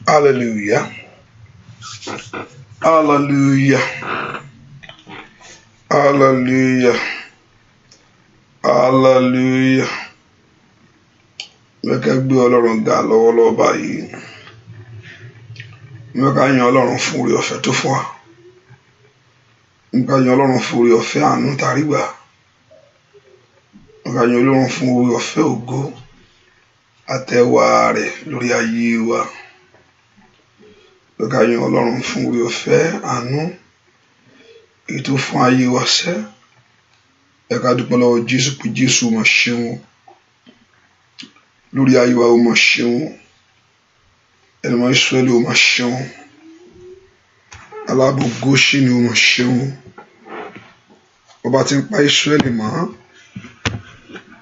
Hallelujah. Hallelujah. Hallelujah. Hallelujah. Mẹ́ka gbé Ọlọ́run ga lọ́wọ́lọ́wọ́ báyìí. Mẹ́ka yan Ọlọ́run fún oore ọ̀fẹ́ tó fún wa. Mẹ́ka yan Ọlọ́run fún oore ọ̀fẹ́ àánú tàrígbà. Mẹ́ka yan Ọlọ́run fún oore ọ̀fẹ́ ògo àtẹwà rẹ̀ lórí ayé wa. Mẹ́ka yan Ọlọ́run fún oore ọ̀fẹ́ àánú ètò fún ayé wa sẹ́. Ẹ ká dúpẹ́ lọ́wọ́ Jésù pé Jésù máa ṣeun lórí ayé wa, ó máa ṣeun. Ẹni máa Ísírẹ́lì ó máa ṣeun. Aláàbò Góṣẹ́nì ó máa ṣeun. Ọba tí ń pa Ísírẹ́lì mọ́,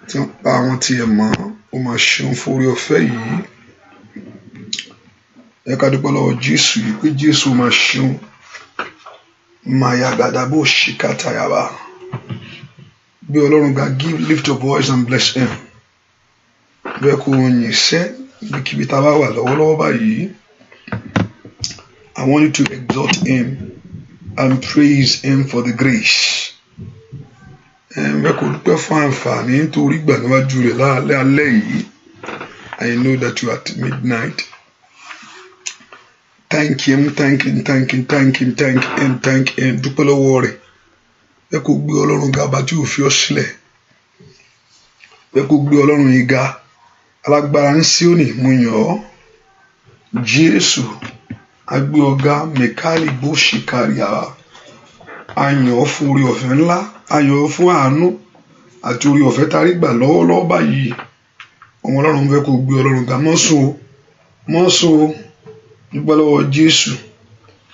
tí ń pa àwọn tí ẹ mọ́, ó máa ṣeun fún oore ọ̀fẹ́ yìí. Ẹ ká dúpẹ́ lọ́wọ́ Jésù yìí pé Jésù máa ṣeun. Maya gadabo shikatayaba. Bí Ọlọ́run ga, lift your voice and bless him. Bẹ́ẹ̀ kó wọn yìn sẹ́ níbikíbi tá a bá wà lọ́wọ́lọ́wọ́ báyìí. I want you to exalt him and praise him for the grace. Bẹ́ẹ̀ kó dúpẹ́ fún àǹfààní nítorí gbà níwájú rẹ̀ lálẹ́ alẹ́ yìí. I know that you are at midnight. Thank him, thank him, thank him, thank him, thank him, thank him. Dúpẹ́ lọ́wọ́ rẹ̀. Bẹ́ẹ̀ kó gbé Ọlọ́run ga bá tí ò fi ọ́ sílẹ̀. Bẹ́ẹ̀ kó gbé Ọlọ́run yìí ga. Alágbára ní Síónì mú yàn ọ́. Jésù agbé ọ̀gá mẹ́kálì bó ṣe kárí àwa. A yàn ọ́ fún oore ọ̀fẹ́ ńlá, a yàn ọ́ fún àánú àti oore ọ̀fẹ́ tá a rí gbà lọ́wọ́lọ́wọ́ báyìí. Ọmọ Ọlọ́run fẹ́ kó gbé Ọlọ́run ga mọ́sùn o, mọ́sùn o. Dúpẹ́ lọ́wọ́ Jésù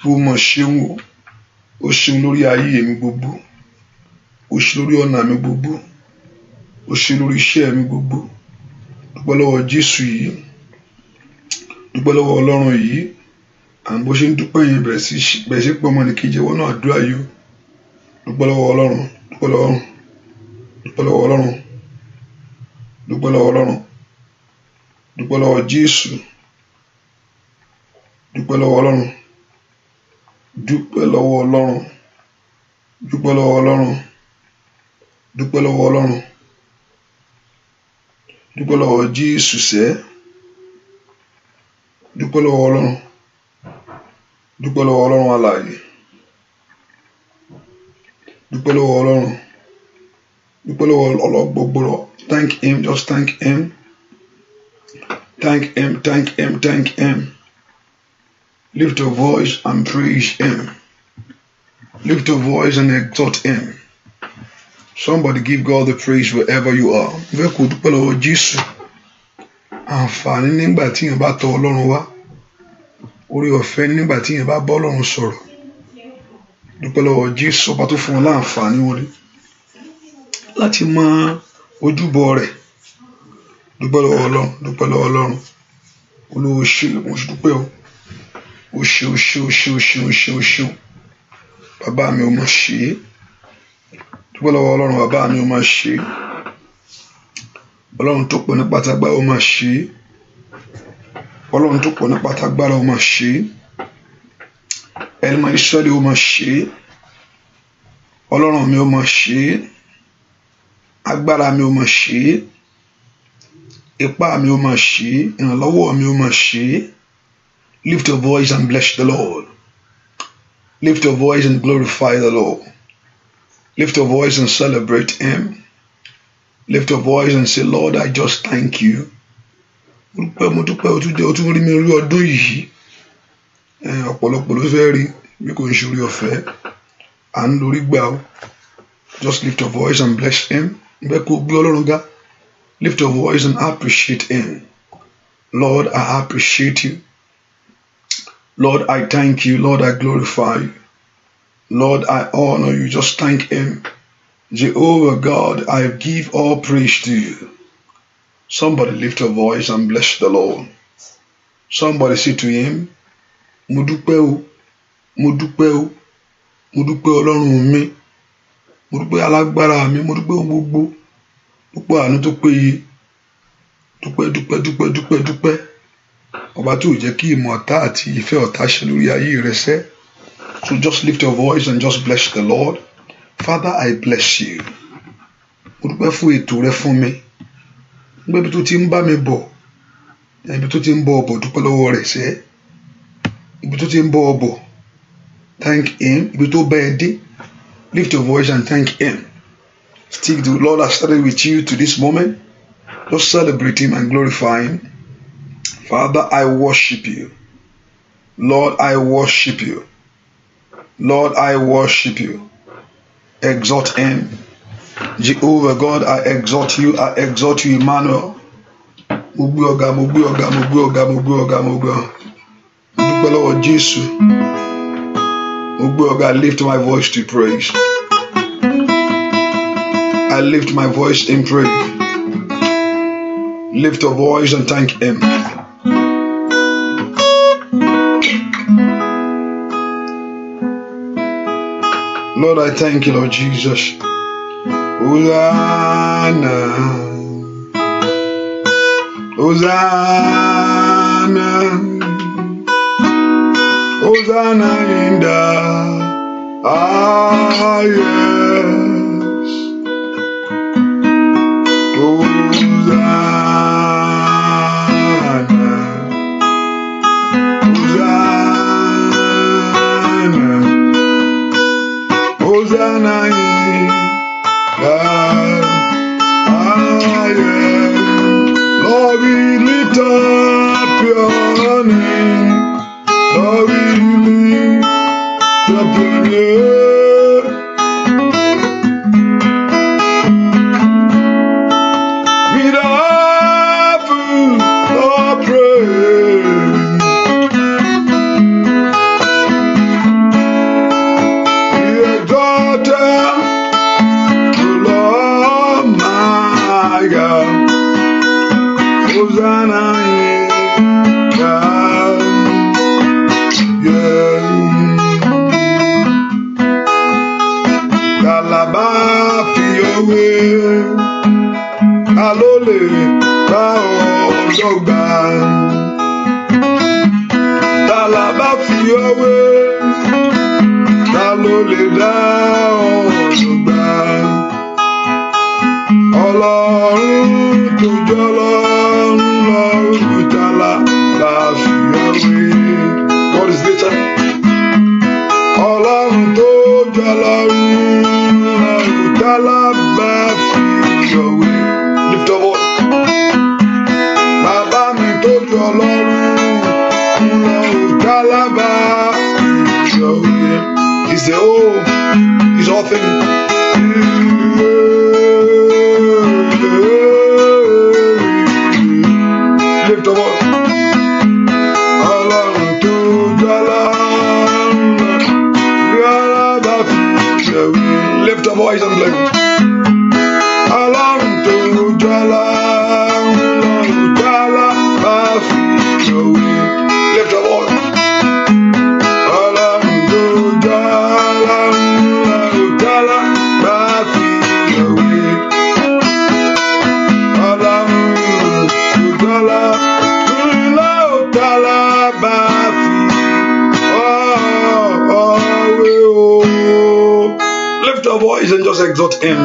bó mọ̀ ṣeun o. Ó ṣeun lórí ayé mi gbogbo. Ó ṣe lórí ọ̀nà mi gbogbo. Ó ṣe lórí iṣẹ́ mi gbogbo. Dúpẹ́ lọ́wọ́ Jésù yìí. Dúpẹ́ lọ́wọ́ Ọlọ́run yìí. Àwọn bó ṣe ń dúpẹ́ yẹn bẹ̀rẹ̀ sí pé ọmọ nìkejì ẹ̀wọ̀n náà àdúrà yìí. Dúpẹ́ lọ́wọ́ Ọlọ́run. Dúpẹ́ lọ́wọ́ dúpẹ́ lọ́wọ́ Ọlọ́run, dúpẹ́ lọ́wọ́ Ọlọ́run, dúpẹ́ lọ́wọ́ Jésù, dúpẹ́ lọ́wọ́ Ọlọ́run, dúpẹ́ lọ́wọ́ Ọlọ́run, dúpẹ́ lọ́wọ́ Ọlọ́run, dúpẹ́ lọ́wọ́ Ọlọ́run, dúpẹ́ lọ́wọ́ Jésù sẹ́, dúpẹ́ lọ́wọ́ Ọlọ́run, dúpẹ́ lọ́wọ́ Ọlọ́run alààyè, dúpẹ́ lọ́wọ́ Ọlọ́run, dúpẹ́ lọ́wọ́ ọlọ́gbọ̀gbọ̀rọ̀. Thank him, just thank him, thank him, thank him, thank him. Lift your voice and praise him. Lift your voice and exalt him. Somebody give God the praise wherever you are. Ìfẹ́ kò dúpẹ́ lọ́wọ́ Jésù. Àǹfààní nígbà tí yẹn bá tọ̀ Ọlọ́run wá. Orí ọ̀fẹ́ nígbà tí yẹn bá bá Ọlọ́run sọ̀rọ̀. Dúpẹ́ lọ́wọ́ Jésù ọba tó fún ọ láǹfààní wọlé láti mọ ojúbọ rẹ̀. Dúpẹ́ lọ́wọ́ Ọlọ́run, dúpẹ́ lọ́wọ́ Ọlọ́run. Olúwa ṣé, mo dúpẹ́ o. O ṣé, o ṣé, o ṣé, o ṣé, o ṣé, o ṣé. Bàbá mi ò mọ̀ ṣe é. Dúpẹ́ lọ́wọ́ Ọlọ́run, bàbá mi ò mọ̀ ṣe é. Ọlọ́run tó pọ̀ ní pátágbára ò mọ̀ ṣe é. Ọlọ́run tó pọ̀ ní pátágbára ò mọ̀ ṣe é. Ẹlẹ́mọ̀ Ísírẹ́lì ò mọ̀ ṣe é. Ọlọ́run mi ò mọ̀ ṣe é. Agbára mi ò mọ̀ ṣe é. Ipá mi ò mọ̀ ṣe é. Ìrànlọ́wọ́ mi ò mọ̀ ṣe é. Lift your voice and bless the Lord. Lift your voice and glorify the Lord. Lift your voice and celebrate him. Lift your voice and say, Lord, I just thank you. Mo dúpẹ́ o tún rí mi rí ọdún yìí. Ọ̀pọ̀lọpọ̀ ló fẹ́ rí bí kò ń ṣe orí ọ̀fẹ́. À ń lórí gbà o. Just lift your voice and bless him. Ìbẹ́ kò gbé Ọlọ́run ga. Lift your voice and appreciate him. Lord, I appreciate you. Lord, I thank you. Lord, I glorify you. Lord, I honor you. Just thank him. Jehovah God, I give all praise to you. Somebody lift your voice and bless the Lord. Somebody say to him, Mo dúpẹ́ o, mo dúpẹ́ o, mo dúpẹ́ Ọlọ́run mi, mo dúpẹ́ alágbára mi, mo dúpẹ́ gbogbo, dúpẹ́ àánú tó péye, dúpẹ́ dúpẹ́ dúpẹ́ dúpẹ́ dúpẹ́. Ọba tó jẹ́ kí ìmọ̀ ọ̀tá àti ìfẹ́ ọ̀tá ṣe lórí ayé rẹ sẹ́. So just lift your voice and just bless the Lord. Father, I bless you. Mo dúpẹ́ fún ètò rẹ fún mi. Níbi tó ti ń bá mi bọ̀, ibi tó ti ń bọ̀ ọ̀bọ̀ dúpẹ́ lọ́wọ́ rẹ̀ sẹ́. Ibi tó ti ń bọ̀ ọ̀bọ̀, thank him. Ibi tó bá ẹ dé, lift your voice and thank him. Stick to the Lord has started with you to this moment. Just celebrate him and glorify him. Father, I worship you. Lord, I worship you. Lord, I worship you. Exalt him. Jehovah God, I exalt you. I exalt you, Emmanuel. Mo gbé ọ̀gá, mo gbé ọ̀gá, mo gbé ọ̀gá, mo gbé ọ̀gá, mo gbé ọ̀gá. Mo dúpẹ́ lọ́wọ́ Jésù. Mo gbé ọ̀gá, I lift my voice to praise. I lift my voice in praise. Lift your voice and thank him. Lord, I thank you, Lord Jesus. Hosanna, Hosanna, Hosanna in the highest. Hosanna, Hosanna, Hosanna in the highest. Lord, we lift up your name. Lord, we lift up your name. With our full of praise, we exalt the Lord my God. Hosanna in the lè bá ọ dọ́gba? Ta la bá fi ọ́ wé? Ta ló lè dá ọ dọ́gba? Ọlọ́run tó jọ Ọlọ́run lọ, ta la bá fi ọ́ wé? What is the time? Ọlọ́run tó jọ Ọlọ́run lọ, ta la bá fi ọ́ wé? Lift up voice. Bàbá mi tó jọ Ọlọ́run lọ, ta la bá fi ọ́ wé? He's the whole, he's all things. Lift up voice. Ọlọ́run tó jọ Ọlọ́run lọ, ta la bá fi ọ́ wé? Lift up voice and play. Ọlọ́run tó jọ Ọlọ́run lọ, ta la bá fi ọ́ wé? Lift up voice. Ọlọ́run tó jọ Ọlọ́run lọ, ta la bá fi ọ́ wé? Ọlọ́run tó jọ Ọlọ́run lọ, ta la bá fi ọ́ wé o. Lift your voice and just exalt him.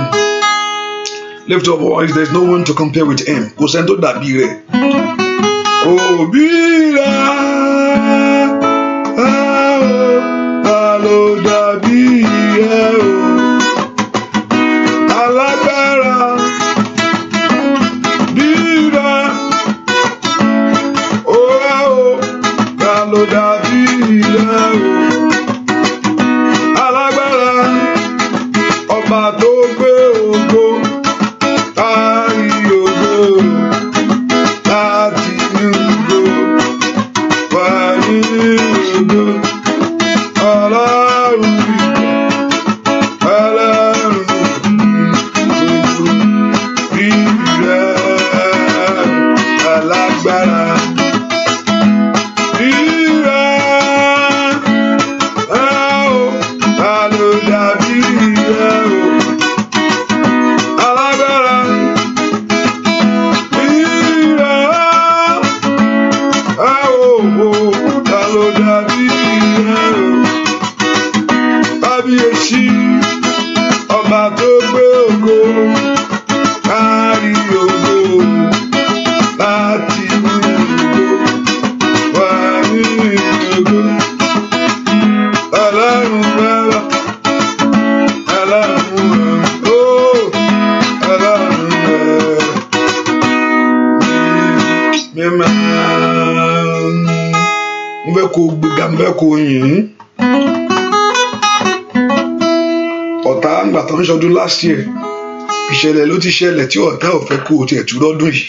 Lift your voice. There's no one to compare with him. Kò sẹ́ni tó dàbí rẹ̀. Òbí rẹ̀ ta ló dàbí ẹ̀ o? Alágbára bí rẹ̀ o, ta ló dàbí rẹ̀ o? Alágbára ọba tó gbé ògo kárí ògo láti inú ògo wá nínú ògo. Ọlọ́run ìgbà, Ọlọ́run gbogbo bí rẹ̀ alágbára bí rẹ̀ o, ta ló dàbí rẹ̀ o? Alágbára bí rẹ̀ o, ta ló dàbí rẹ̀ o? Kábíyèsí ọba tó gbé ògo kárí ògo láti inú ògo wá nínú ògo. Ọlọ́run bẹ́ẹ̀, Ọlọ́run bẹ́ẹ̀, ó Ọlọ́run bẹ́ẹ̀ mímọ́. Mo fẹ́ kó gbéga, mo fẹ́ kó yìn. Ọ̀tá àgbà tó ń ṣọdún last year, ìṣẹ̀lẹ̀ ló ti ṣẹlẹ̀ tí ọ̀tá ò fẹ́ kó o tiẹ̀ tú lọ́dún yìí.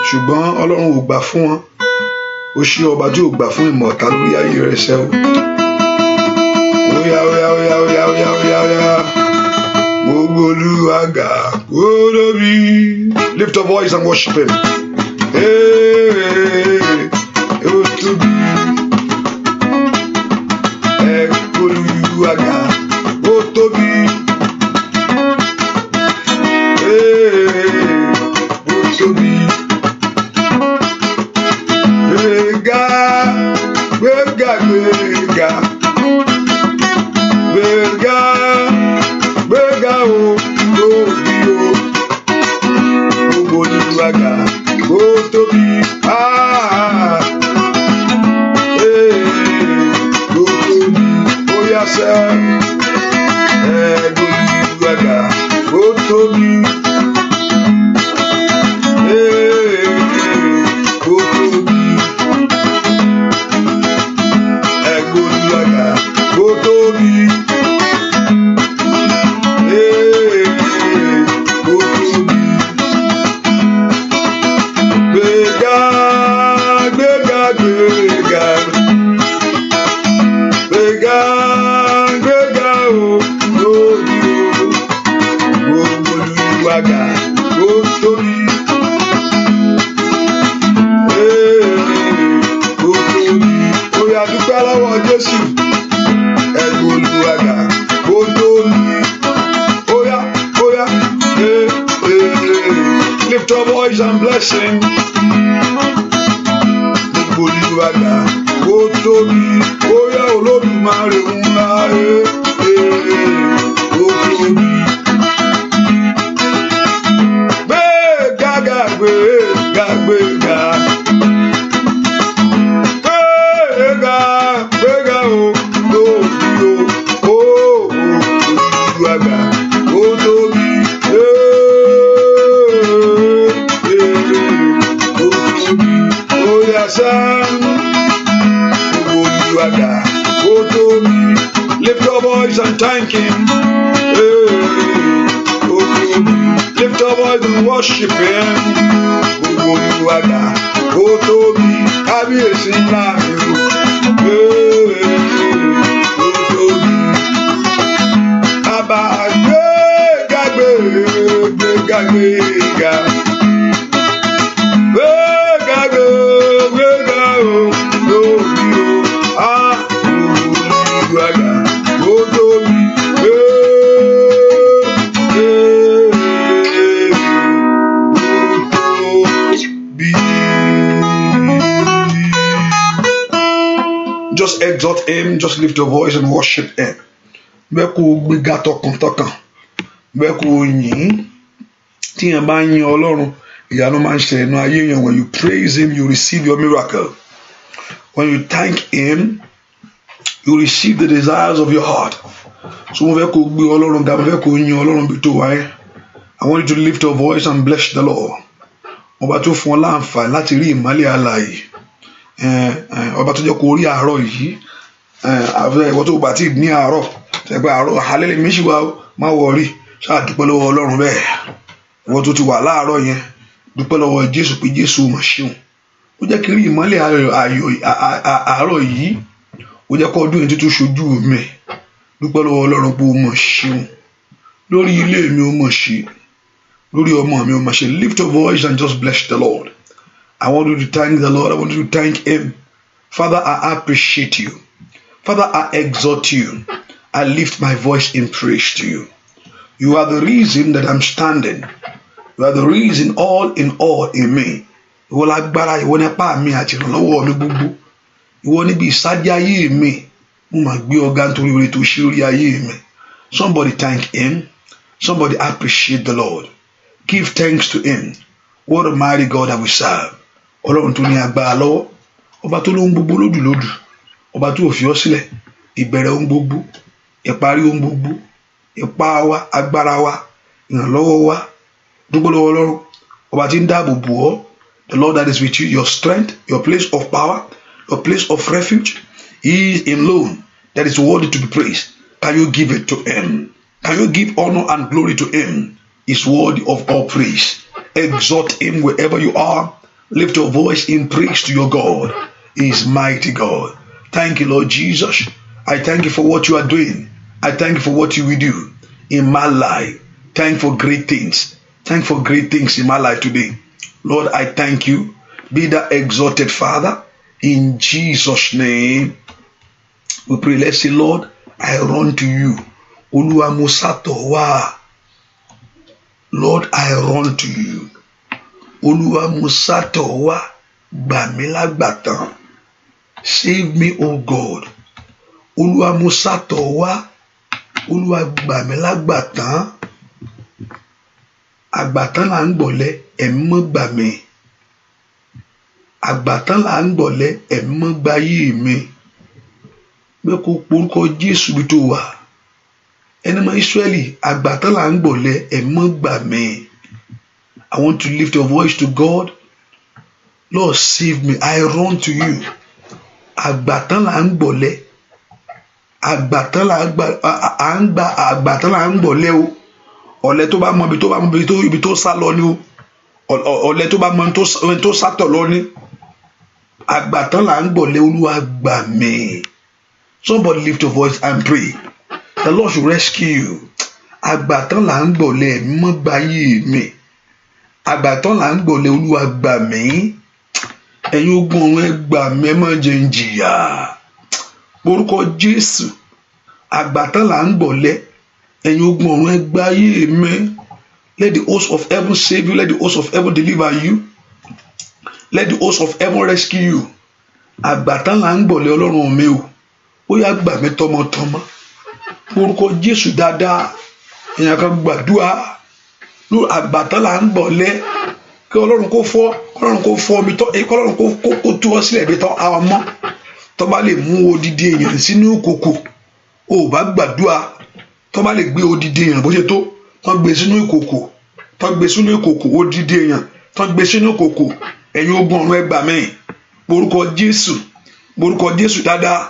Ṣùgbọ́n Ọlọ́run ò gbà fún wọn. Ó ṣí ọba tí ò gbà fún ìmọ̀ ọ̀tá lórí ayé rẹ̀ ṣẹ́ o. Óyá óyá óyá óyá óyá óyá óyá. Mo gbólúwa ga kó lórí. Lift your voice and worship him. Ó tóbi. Ẹ gbólúwa ga ó tóbi. Ó tóbi. Gbéga, gbéga, gbéga, gbéga, gbéga o, lórí o. Gbogbo Olúwa ga ó tóbi. Ó tóbi. Ó yá sẹ́. Gbogbo Olúwa ga ó tóbi. Ó tóbi. Olúwa ó tóbi. Ó tóbi. Gbéga, gbéga, gbéga. Gbéga, gbéga o, lórí o. Gbogbo Olúwa ó tóbi. Ó tóbi. Ó yá dúpẹ́ lọ́wọ́ Jésù. Ẹ̀gbọ́n Olúwa ó tóbi. Ó yá, ó yá. lift your voice and bless him. Gbogbo olùwàgà ó tóbi, ó yá Olódùmarè ńlá ó tóbi. Gbéga gbéga gbéga. Gbéga gbéga ó tóbi ó olùwàgà ó tóbi. Lift your voice and thank him. Lift your voice and worship him. Just exalt him, just lift your voice and worship him. Bẹ́ẹ̀kú gbéga tọkàntọkàn, bẹ́ẹ̀kú yìn, tí yẹn bá yìn Ọlọ́run, ìyanu máa ń ṣẹlẹ̀ nínú ayé yẹn. When you praise him, you receive your miracle. When you thank him, you receive the desires of your heart. So mo fẹ́ kó gbé Ọlọ́run ga, mo fẹ́ kó yìn Ọlọ́run bí tó wáyé. I want you to lift your voice and bless the Lord. Ọba tó fún ọ láǹfààní láti rí ìmọ́lẹ̀ alààyè. Ọba tó jẹ́ kó rí àárọ̀ yìí, ìwọ tó bá ti ní àárọ̀ tẹ́gbẹ́ àárọ̀ alẹ́ méjì wa má wọrí, ṣáà dúpẹ́ lọ́wọ́ Ọlọ́run bẹ́ẹ̀. Ìwọ tó ti wà láàárọ̀ yẹn, dúpẹ́ lọ́wọ́ Jésù pé Jésù mà ṣeun. Ó jẹ́ kí rí ìmọ́lẹ̀ àárọ̀ yìí, ó jẹ́ kó ọdún yìí tuntun ṣojú mi. Dúpẹ́ lọ́wọ́ Ọlọ́run pé ó mà ṣeun. Lórí ilé mi ó mà ṣe, lórí ọmọ mi ó mà ṣe. Lift your voice and just bless the Lord. I want you to thank the Lord. I want you to thank him. Father, I appreciate you. Father, I exalt you. I lift my voice in praise to you. You are the reason that I'm standing. You are the reason all in me. Ìwọ lágbára, ìwọ nípa mi àti ìrànlọ́wọ́ mi gbogbo. Ìwọ níbi ìsádi ayé mi. Mo máa gbé ọ̀gá nítorí oore tó ṣe lórí ayé mi. Somebody thank him. Somebody appreciate the Lord. Give thanks to him. What a mighty God that we serve. Ọlọ́run tó ní agbára lọ́wọ́, ọba tó lóhun gbogbo lódùlódù, ọba tó fi ọ́ sílẹ̀, ìbẹ̀rẹ̀ ohun gbogbo, ìparí ohun gbogbo, ipá wa, agbára wa, ìrànlọ́wọ́ wa. Dúpẹ́ lọ́wọ́ Ọlọ́run, ọba tí ń dáàbò bò ọ́. The Lord that is with you, your strength, your place of power, your place of refuge. He is alone that is worthy to be praised. Can you give it to him? Can you give honor and glory to him? He is worthy of all praise. Exalt him wherever you are. Lift your voice in praise to your God. He is mighty God. Thank you, Lord Jesus. I thank you for what you are doing. I thank you for what you will do in my life. Thank you for great things. Thank you for great things in my life today. Lord, I thank you. Be thou exalted, Father. In Jesus' name, we pray. Let's say, Lord, I run to you. Olúwa mo sátọ̀ wá. Lord, I run to you. Olúwa mo sátọ̀ wá, gbà mí lágbàtàn. Save me, O God. Olúwa mo sátọ̀ wá, Olúwa gbà mí lágbàtàn. Àgbàtàn là ń gbọ̀lẹ̀, ẹ̀mí mọ́ gbà mí. Àgbàtàn là ń gbọ̀lẹ̀, ẹ̀mí mọ́ gbà yé mi. Bẹ́ẹ̀ kó porúkọ Jésù bí tó wà. Ẹni mọ́ Ísírẹ́lì, àgbàtàn là ń gbọ̀lẹ̀, ẹ̀mí mọ́ gbà mí. I want to lift your voice to God. Lord, save me. I run to you. Àgbàtàn là ń gbọ̀lẹ̀. Àgbàtàn là ń gbọ̀lẹ̀ o. Ọ̀lẹ tó bá mọ ibi tó sá lọ ni o. Ọ̀lẹ tó bá mọ ibi tó sátọ̀ lọ ni. Àgbàtàn là ń gbọ̀lẹ̀, Olúwa gbà mí. Somebody lift your voice and pray. The Lord should rescue you. Àgbàtàn là ń gbọ̀lẹ̀, mọ́ gbà yé mi. Àgbàtàn là ń gbọ̀lẹ̀, Olúwa gbà mí. Ẹ̀yin ogun ọ̀run ẹ gbà mí, ẹ má jẹ́ n jìyà. Orúkọ Jésù. Àgbàtàn là ń gbọ̀lẹ̀, ẹ̀yin ogun ọ̀run ẹ gbà ayé mi. Let the host of heaven save you. Let the host of heaven deliver you. Let the host of heaven rescue you. Àgbàtán là ń gbọ̀lẹ̀ Ọlọ́run mi o. Ó yá gbà mí tọmọtọmọ. Orúkọ Jésù dáadáa. Èèyàn kan gbàdúrà. Àgbàtán là ń gbọ̀lẹ̀. Kí Ọlọ́run kó fọ́ mi tọ́. Kí Ọlọ́run kó tú ọ sílẹ̀ bí tọ́ àwọn ọmọ. Tó bá lè mú odidi èèyàn sínú ìkòkò. O bá gbàdúrà. Tó bá lè gbé odidi èèyàn bó ṣe tó. Tó gbé sínú ìkòkò. Tó gbé sínú ìkòkò odidi èèyàn. Tó gbé sínú ìkòkò. Ẹ̀yin ogun ọ̀run ẹ gbà mí. Orúkọ Jésù dáadáa.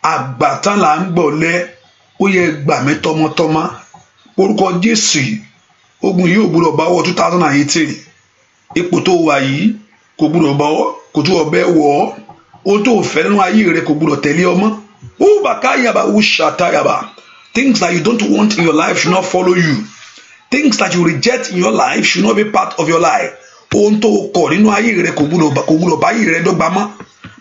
Àgbàtán là ń gbọ̀lẹ̀. Ó yẹ gbà mí tọmọtọmọ. Orúkọ Jésù yìí. Ogun yìí ò gbúdọ̀ bá wọ 2018. Ipò tó wà yìí kò gbúdọ̀ bá wọ, kò tó ọbẹ̀ wọ̀ ọ́. Ohun tó fẹ́ nínú ayé rẹ kò gbúdọ̀ tẹ̀lé ọmọ. Ó bàkà yàbá ó ṣàtàyàbá. Things that you don't want in your life should not follow you. Things that you reject in your life should not be part of your life. Ohun tó kọ̀ nínú ayé rẹ kò gbúdọ̀ bá ayé rẹ dọ́gba mọ́.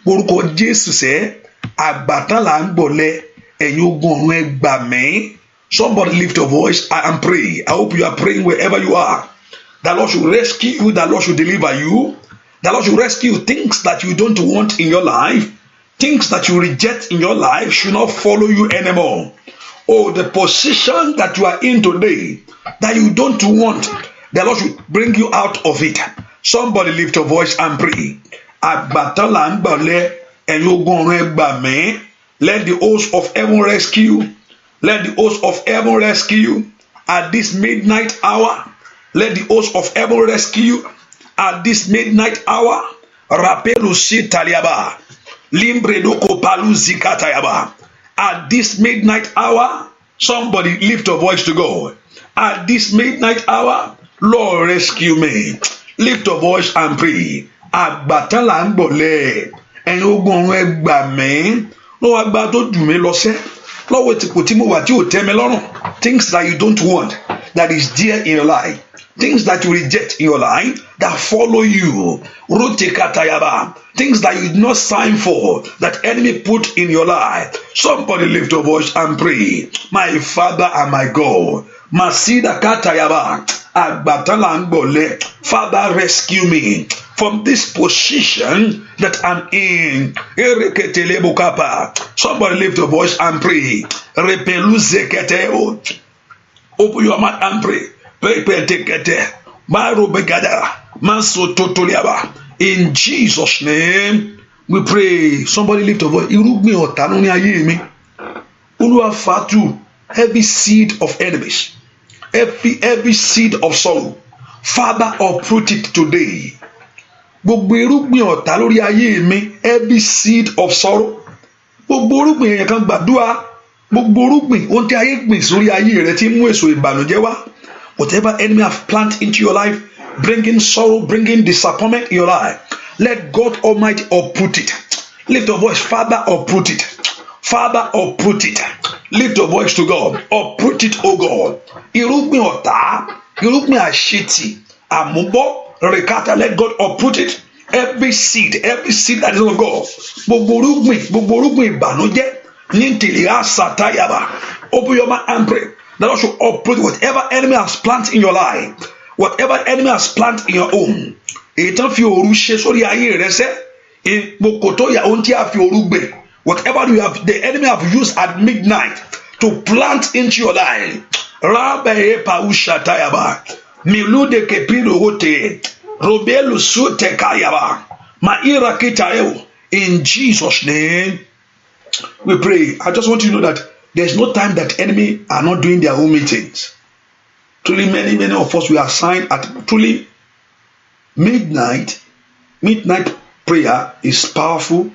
Orúkọ Jésù sẹ́, àgbàtán là ń gbọ̀lẹ̀. Ẹ̀yin ogun ọ̀run ẹ gbà mí. Somebody lift your voice and pray. I hope you are praying wherever you are. The Lord should rescue you. The Lord should deliver you. The Lord should rescue things that you don't want in your life. Things that you reject in your life should not follow you anymore. Oh, the position that you are in today that you don't want, the Lord should bring you out of it. Somebody lift your voice and pray. Àgbàtán là ń gbọ̀lẹ̀. Ẹ̀yin ogun ọ̀run ẹ gbà mí. Let the host of heaven rescue. Let the host of heaven rescue at this midnight hour. Let the host of heaven rescue at this midnight hour. Rapelu sitaliaba. Limbredo kopalu zikatayaba. At this midnight hour, somebody lift your voice to God. At this midnight hour, Lord rescue me. Lift your voice and pray. Àgbàtán là ń gbọ̀lẹ̀. Ẹ̀yin ogun ọ̀run ẹ gbà mí. Lọ́wọ́ agbára tó jù mí lọ sẹ́. Lọ́wọ́ ìtìpó tí mo wà tí ò tẹ́ mi lọ́rùn. Things that you don't want, that is dear in your life. Things that you reject in your life, that follow you. Rotekatayaba. Things that you did not sign for, that enemy put in your life. Somebody lift your voice and pray. My Father and my God. Masida katayaba. Àgbàtán là ń gbọ̀lẹ̀. Father, rescue me from this position that I'm in. Somebody lift your voice and pray. Open your mouth and pray. In Jesus' name we pray. Somebody lift your voice. Irúgbìn ọ̀tá nínú ayé mi. Olúwa fàtú every seed of enemies. Every seed of sorrow. Father, uproot it today. Gbogbo irúgbìn ọ̀tá lórí ayé mi. Every seed of sorrow. Gbogbo irúgbìn èèyàn kan gbàdúrà. Gbogbo irúgbìn ohun tí ayé gbìn sórí ayé rẹ tí mú èso ìbànújẹ́ wá. Whatever enemy have planted into your life, bringing sorrow, bringing disappointment in your life, let God Almighty uproot it. Lift your voice. Father, uproot it. Father, uproot it. Lift your voice to God. Uproot it, oh God. Irúgbìn ọ̀tá, irúgbìn àṣetì, àmúbọ́, rekata, let God uproot it. Every seed that is of God. Gbogbo irúgbìn ìbànújẹ́, ní tìlẹ̀ àṣàtàyàbà. Open your mouth and pray. The Lord should uproot whatever enemy has planted in your life. Whatever enemy has planted in your home. Èyí tán fi òru ṣe sórí ayé rẹ sẹ́. Ìgbòkòtò yà ohun tí a fi òru gbè. Whatever the enemy have used at midnight to plant into your life. Rabbe pausha tayaba. Milude kepido hote. Robelu sute kayaba. Maira kitayo. In Jesus' name we pray. I just want you to know that there's no time that enemy are not doing their own meetings. Truly, many of us we are assigned at truly midnight prayer is powerful.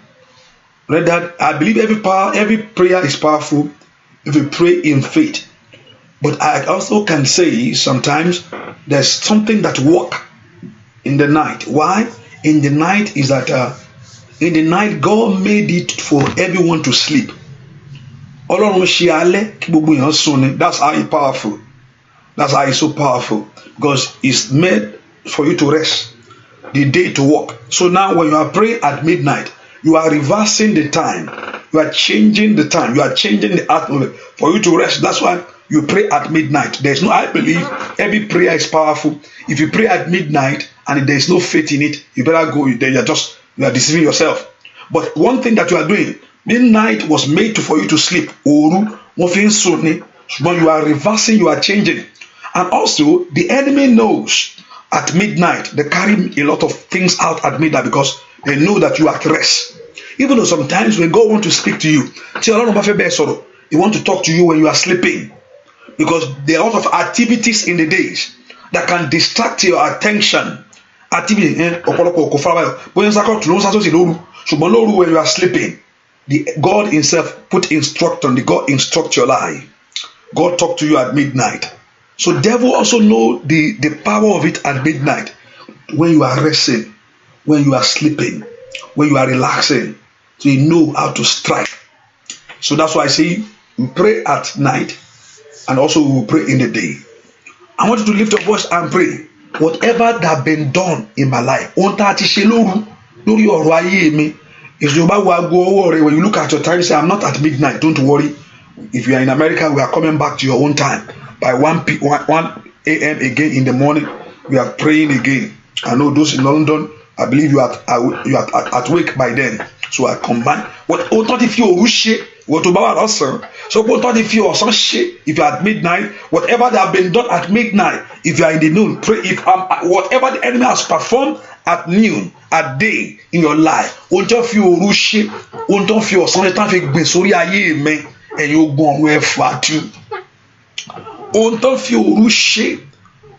Rather, I believe every prayer is powerful if you pray in faith. But I also can say sometimes there's something that works in the night. Why? In the night is that in the night God made it for everyone to sleep. Ọlọ́run ṣe alẹ́ kí gbogbo èèyàn sùn ni. That's how it's powerful. That's how it's so powerful. Because it's made for you to rest. The day to work. So now when you are praying at midnight, you are reversing the time. You are changing the time. You are changing the atmosphere for you to rest. That's why you pray at midnight. There's no, I believe every prayer is powerful. If you pray at midnight and there's no faith in it, you better go. Then you are deceiving yourself. But one thing that you are doing, midnight was made for you to sleep. Oru, when you are reversing, you are changing. And also, the enemy knows at midnight, they carry a lot of things out at midnight because they know that you are at rest. Even though sometimes when God wants to speak to you, He wants to talk to you when you are sleeping. Because there are a lot of activities in the days that can distract your attention. Activity, when you are sleeping, God Himself God instruct your life. God talk to you at midnight. So devil also know the power of it at midnight. When you are resting, when you are sleeping, when you are relaxing, so you know how to strike. So that's why I say we pray at night and also we will pray in the day. I want you to lift your voice and pray. Whatever that been done in my life, when you look at your time, say, I'm not at midnight, don't worry. If you are in America, we are coming back to your own time. By 1 a.m. again in the morning, we are praying again. I know those in London, I believe you are at work by then. So I combine. If you are at midnight, whatever that have been done at midnight, if you are in the noon, pray. If whatever the enemy has performed at noon, at day in your life, and you go where far too. Ohun tó fi òru ṣe,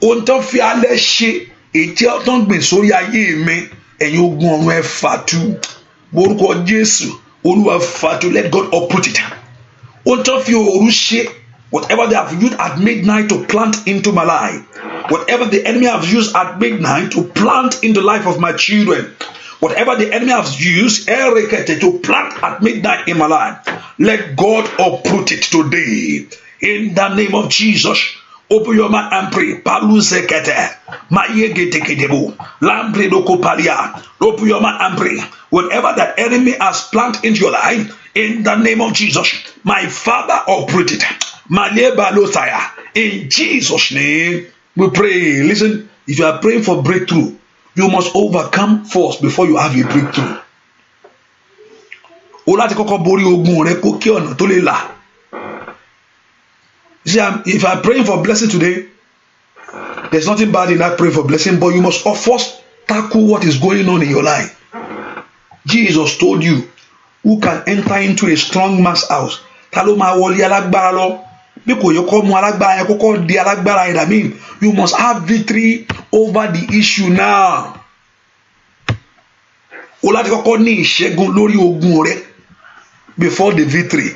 ohun tó fi alẹ́ ṣe, ètí ọ̀tọ̀ ń gbìn sórí ayé mi, ẹ̀yin ogun ọ̀run ẹ fàtú. Borúkọ Jésù, Olúwa fàtú, let God uproot it. Ohun tó fi òru ṣe, whatever they have used at midnight to plant into my life, whatever the enemy have used at midnight to plant in the life of my children, whatever the enemy has used to plant at midnight in my life, let God uproot it today. In the name of Jesus, open your mouth and pray. Open your mouth and pray. Whatever that enemy has planted into your life, in the name of Jesus, my Father, uproot it. In Jesus' name, we pray. Listen, if you are praying for breakthrough, you must overcome first before you have a breakthrough. See, if I'm praying for blessing today, there's nothing bad in that praying for blessing, but you must first tackle what is going on in your life. Jesus told you, who can enter into a strong man's house? I mean, you must have victory over the issue now. Before the victory.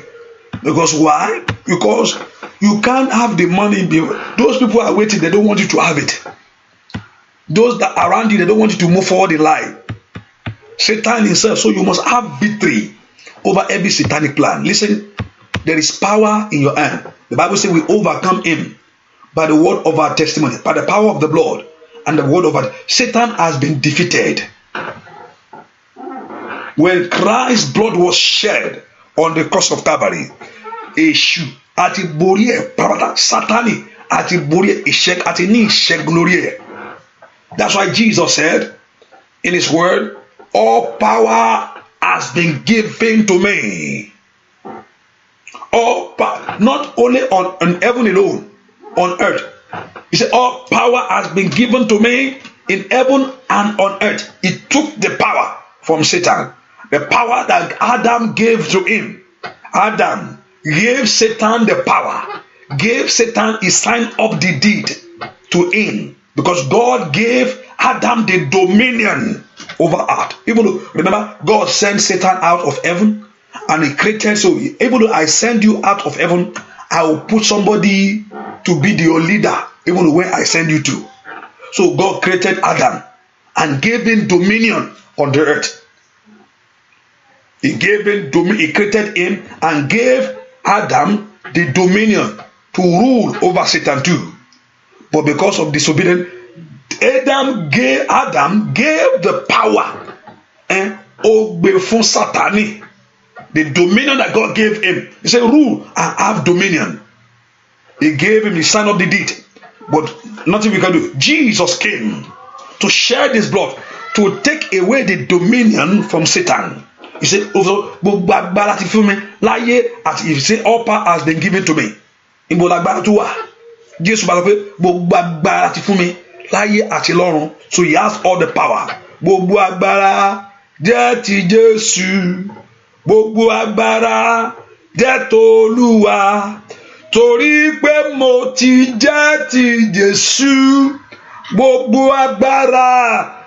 Because why? Because you can't have the money. Those people are waiting, they don't want you to have it. Those that are around you, they don't want you to move forward in life. Satan himself, so you must have victory over every satanic plan. Listen, there is power in your hand. The Bible says we overcome him by the word of our testimony, by the power of the blood and the word of our. Satan has been defeated. When Christ's blood was shed on the cross of Calvary, Eshu ati borí ẹ parada Sátánì ati borí ẹ ìṣẹ́gun ati ní ìṣẹ́gun lórí ẹ. That's why Jesus said in his word, all power has been given to me. All power, not only on heaven alone, on earth. He said all power has been given to me in heaven and on earth. He took the power from Satan. The power that Adam gave to him. Adam gave Satan the power, gave Satan, he signed up the deed to him, because God gave Adam the dominion over earth. Even though, remember, God sent Satan out of heaven and he created, so even though I send you out of heaven, I will put somebody to be your leader, even though when I send you to. So God created Adam and gave him dominion on the earth. He gave him dominion, he created him and gave Adam the dominion to rule over Satan too. But because of disobedience, Adam gave the power and fún Sátánì, the dominion that God gave him. He said, rule and have dominion. He gave him the sign of the deed. But nothing we can do. Jesus came to shed his blood, to take away the dominion from Satan. He said, gbogbo agbára ti fún mi láyé àti he said all power has been given to me. Ibo lágbára tó wà. Jésù bá sọ pé gbogbo agbára ti fún mi láyé àti lọ́run. So he has all the power. Gbogbo agbára jẹ́ ti Jésù. Gbogbo agbára jẹ́ t'Olúwa. Torí pé mo ti jẹ́ ti Jésù. Gbogbo agbára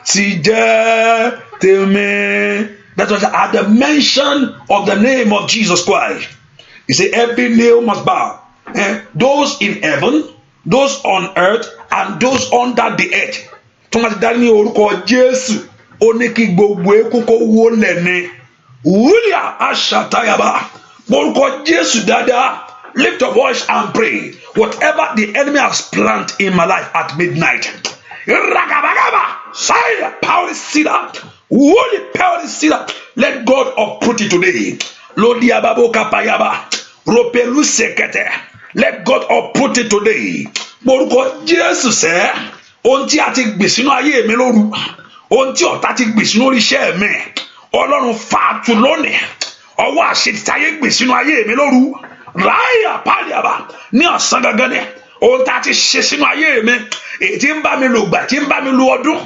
ti jẹ́ tèmi. That's why at the mention of the name of Jesus Christ, he said every knee must bow. Those in heaven, those on earth, and those under the earth. Thomas Dani orúkọ Jésù, ó ní kí gbogbo eku kó wólẹ̀ ní. Wúlíà aṣàtàyàbá, orúkọ Jésù dáadáa. Lift your voice and pray. Whatever the enemy has planted in my life at midnight. Let God uproot it today. Let God uproot it today. Orúkọ Jésù sẹ́, ohun tí a ti gbìn sínú ayé mi lóru, ohun tí ọ̀tá ti gbìn sínú iṣẹ́ mi, Ọlọ́run fàátù lónìí. Ọwọ́ àṣetìtáyé gbìn sínú ayé mi lóru. Ráyà pàlìàbà ní ọ̀sán gangan ni ohun tá a ti ṣe sínú ayé mi èyí tí ń bá mi lò gbà tí ń bá mi lò ọdún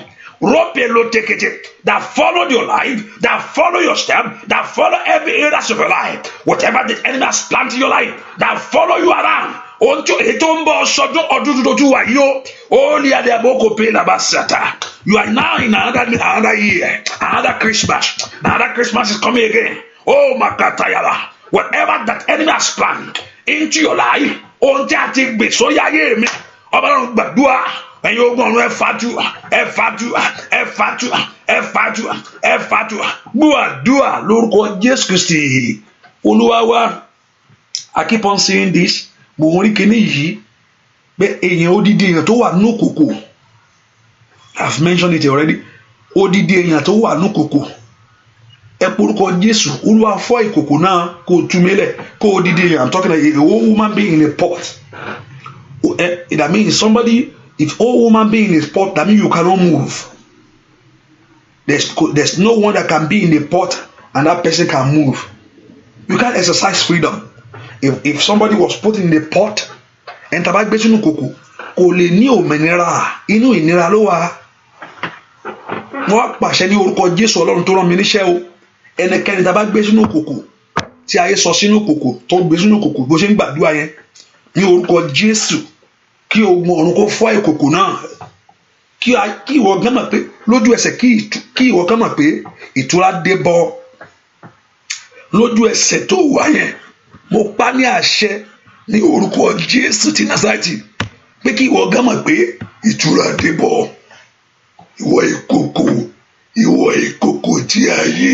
rọ́pẹ̀ ló tekete that follow your life, that follow your step, that follow every area of your life, whatever the enemy has planted in your life, that follow you around. Ohun tí èyí tó ń bọ̀ ṣọdún ọdún tuntun wà yìí o ó lé adé àbókò pé làbá sàtà. You are now in another year, another Christmas. Another Christmas is coming again. Oh Makatayala. Whatever that enemy has planned into your life, ohun tí a ti gbè sórí ayé mi, ọba náà gbàdúrà, ẹ̀yin ogun ọ̀run ẹ fàdúrà, gbàdúrà lórúkọ Jésù Kristi, Olúwa wa. I keep on saying this, mo ń rí kíní yìí, pé èèyàn odidi èèyàn tó wà nínú òkùnkùn, I've mentioned it already, odidi èèyàn tó wà nínú òkùnkùn. Ẹ porúkọ Jésù, Olúwa fọ́ ìkòkò náà kó tú mílẹ̀ kó odidi. I'm talking like a whole woman being in a pot. That means somebody, if all woman being in a pot, that means you cannot move. There's no one that can be in a pot and that person can move. You can't exercise freedom. If somebody was put in a pot and tàbá gbé sínú kòkò, kò lè ní òmìnira, inú ìnira ló wà. Wọ́n pàṣẹ ní orúkọ Jésù Ọlọ́run tó rán mi níṣẹ́ o. Ẹnikẹ́ni tá bá gbé sínú kòkò tí ayé sọ sínú kòkò tó gbé sínú kòkò bó ṣe ń gbàdúrà yẹn ní orúkọ Jésù kí ogun ọ̀run kó fọ́ ìkòkò náà kí ìwọ gán mọ̀ pé lójú ẹsẹ̀ kí ìwọ gán mọ̀ pé ìtura dé bọ́ lójú ẹsẹ̀ tó wà yẹn. Mo pa ní àṣẹ ní orúkọ Jésù ti Násárẹ́tì pé kí ìwọ gán mọ̀ pé ìtura dé bọ́. Ìwọ ìkòkò tí ayé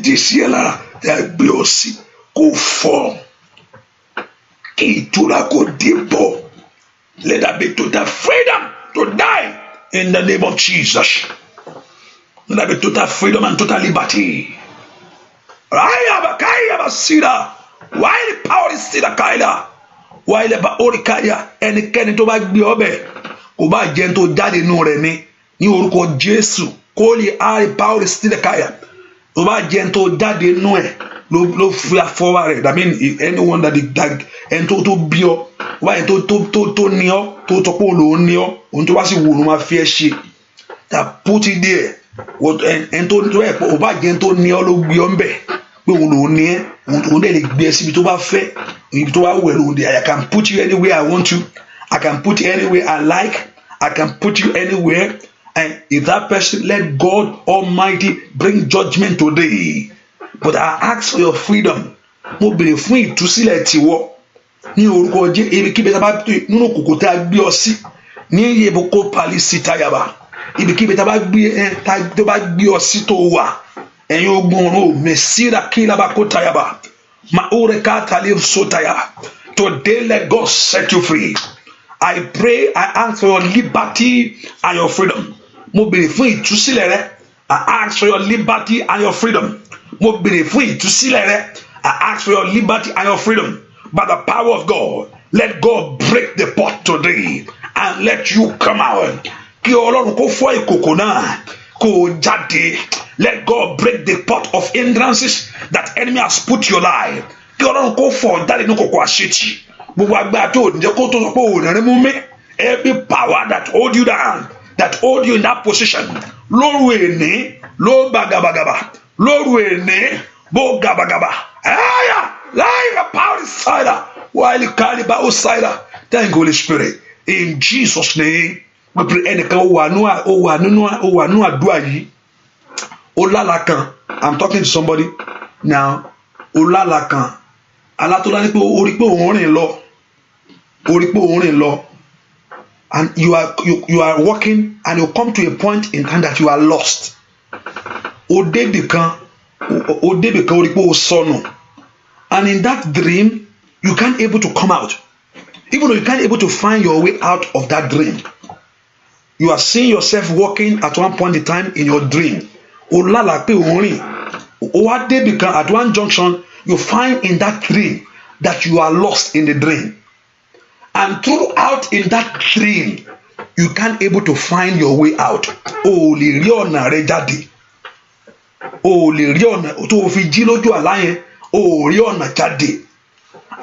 dé sí ẹ lára tí a gbé ọ sí kó fọ́ kí ìtura kó dé bọ̀. Let that be total freedom to die in the name of Jesus. Let that be total freedom and total liberty. Why the power is still a kaida? Why the orikaya? Ẹnikẹ́ni tó bá gbé ọbẹ̀ kò bá jẹ́ tó jáde nínú rẹ̀ ní orúkọ Jésù kó lè àárẹ̀ power is still a kaida. Tó bá jẹ́ tó jáde nínú ẹ̀ ló fi àfọwọ́ rẹ̀. That means anyone that ẹni tó bí ọ wáyé tó ní ọ tó tọpọ̀ òun ní ọ òun tó wá sí wòrán máa fi ẹ́ ṣe. That put it there. Ẹni tó ẹ̀ pọ̀ ò bá jẹ́ tó ní ọ ló gbé ọ ń bẹ̀ pé òun lòun ní ẹ òun dẹ̀ lè gbé ẹ síbi tó bá fẹ́ ibi tó bá wẹ̀ lòun dẹ̀. I can put you anywhere I want to. I can put you anywhere I like. I can put you anywhere. And if that person, let God Almighty bring judgment today. But I ask for your freedom. Mo bèrè fún ìtúsílẹ̀ tiwọ́ ní orúkọ Jésù. Ibikíbi tá a bá nínú kòkò tá a gbé ọ sí ní yeboko palisita yaba. Ibikíbi tá a bá gbé ọ sí tó wà. Ẹ̀yin ogun ọ̀run mẹsìrà kílábà tayaba. Maoreka talif sotaya. Today let God set you free. I pray, I ask for your liberty and your freedom. Mo bèrè fún ìtúsílẹ̀ rẹ. I ask for your liberty and your freedom. Mo bèrè fún ìtúsílẹ̀ rẹ. I ask for your liberty and your freedom. by the power of God. Let God break the pot today and let you come out. Kí Ọlọ́run kó fọ́ ìkòkò náà kó jáde. Let God break the pot of hindrances that enemy has put your life. Kí Ọlọ́run kó fọ́ jáde ní kòkò àṣetì. Gbogbo agbára tó ǹjẹ́ kó tó sọ pé òun rẹ̀ mú mi. Every power that hold you down, that hold you in that position. Lóru èní ló bagabagaba. Lóru èní bó gabagaba. Like power inside while you carry about outside. Thank Holy Spirit. In Jesus' name, we pray. Ẹnìkan ó wà nínú àdúrà yìí. Ó lálàá kan. I'm talking to somebody now. Ó lálàá kan. Alátọ́lá ní pé ó rí pé òun rìn lọ. Ó rí pé òun rìn lọ. And you are walking, and you come to a point in time that you are lost. Ó débì kan ó rí pé ó sọnù. And in that dream, you can't able to come out. Even though you can't able to find your way out of that dream. You are seeing yourself walking at one point in time in your dream. Ó lálàá pé òun rìn. Ó wá débì kan at one junction, you find in that dream that you are lost in the dream. And throughout in that dream, you can't able to find your way out. O lè rí ọ̀nà rẹ jáde. O lè rí ọ̀nà tó fi jí lójú àlá yẹn. O rí ọ̀nà jáde.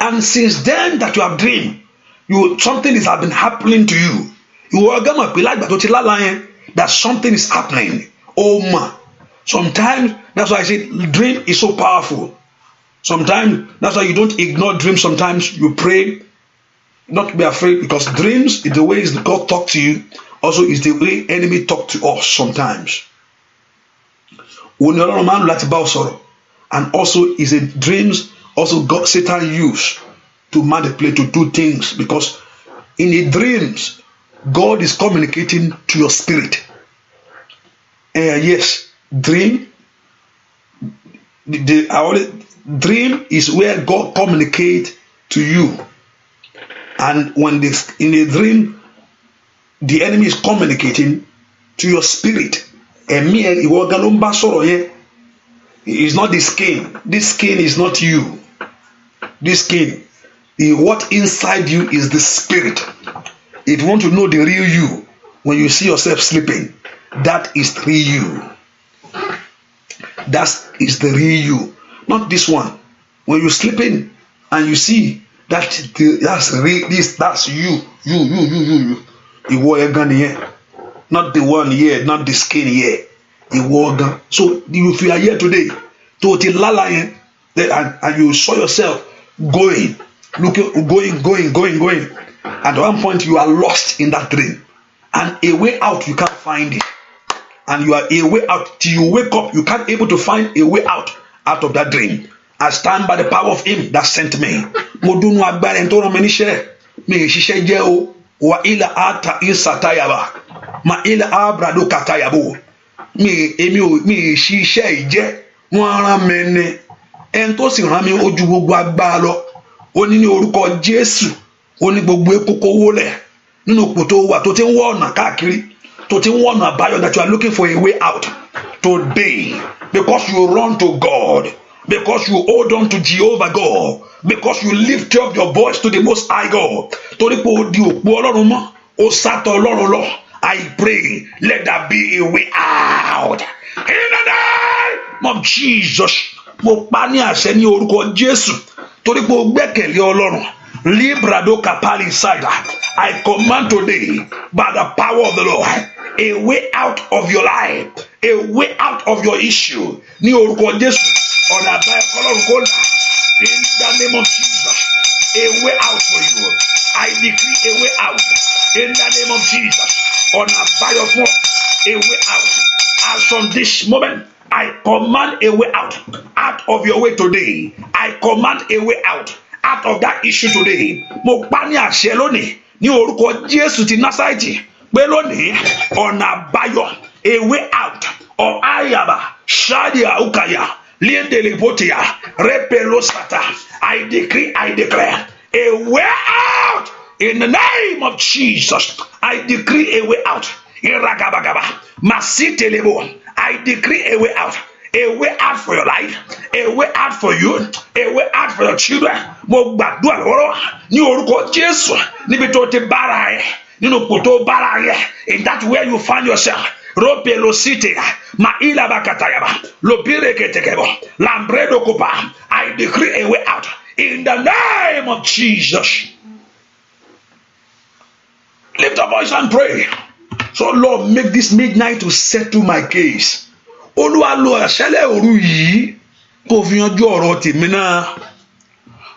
And since then that you have dreamed, something has been happening to you. Ìwọ ọgá mọ̀ pé lágbà tó ti lálá yẹn, that something is happening. Oh ma. Sometimes that's why I say dream is so powerful. Sometimes that's why you don't ignore dreams. Sometimes you pray. Not to be afraid, because dreams is the way God talk to you. Also is the way enemy talk to us sometimes. And also is a dreams also God Satan use to manipulate, to do things, because in the dreams God is communicating to your spirit. Yes, dream. Dream is where God communicate to you. And when in a dream, the enemy is communicating to your spirit. It's not the skin. This skin is not you. This skin, what inside you is the spirit. If you want to know the real you, when you see yourself sleeping, that is the real you. That is the real you. Not this one. When you're sleeping and you see that's real, that's you. Ìwọ ẹgan nìyẹn. Not the one here, not the skin here. Ìwọ ẹgan. So if you are here today, tó ti lálàá yẹn, and you saw yourself going. At one point you are lost in that dream, and a way out you can't find it. And you are a way out till you wake up. You can't able to find a way out of that dream. I stand by the power of Him that sent me. Mo dunu agbára ẹni tó rán mi níṣẹ́. Mi ṣiṣẹ́ jẹ́ o. Wa ila ata insatayaba. Ma ila abrado katayabo. Mi ṣiṣẹ́ ìjẹ́. Wọ́n rán mi ni. Ẹni tó sì rán mi ó ju gbogbo agbára lọ. Ó ní orúkọ Jésù. Ó ní gbogbo ekoko wólẹ̀. Nínú ipò tó wà tó ti ń wá ọ̀nà káàkiri. Tó ti ń wá ọ̀nà àbáyọ, that you are looking for a way out today, because you run to God. Because you hold on to Jehovah God. Because you lift up your voice to the Most High God. Torí pé o di òpó Ọlọ́run mọ́, o sátọ̀ Ọlọ́run lọ. I pray, let there be a way out. In the name of Jesus, mo pa ní àṣẹ ní orúkọ Jésù. Torí pé o gbẹ́kẹ̀lé Ọlọ́run. Librado kapali side. I command today, by the power of the Lord, a way out of your life, a way out of your issue. Ní orúkọ Jésù. In the name of Jesus, a way out for you. I decree a way out. In the name of Jesus, a way out. As from this moment, I command a way out of your way today. I command a way out of that issue today. Mo pa ní àṣẹ lónìí ní orúkọ Jésù ti Násárẹ́tì pé lónìí ọ̀nà àbáyọ, a way out of Ayaba Shadia Ukaya. I decree, I declare a way out in the name of Jesus. I decree a way out. I decree a way out a way out for your life, a way out for you, a way out for your children. Mo gbàdúrà lọ́wọ́ ní orúkọ Jésù níbi tó ti bára ẹ nínú kòtò bára ẹ in that where you find yourself. Rope lo city ma ila bakatayaba lo bire ketekebo lambredo kopa. I decree a way out in the name of Jesus. Lift up voice and pray. So Lord, make this midnight to settle my case. Olúwa lo àṣálẹ́ òru yìí kó fi yanjú ọ̀rọ̀ tèmi náà.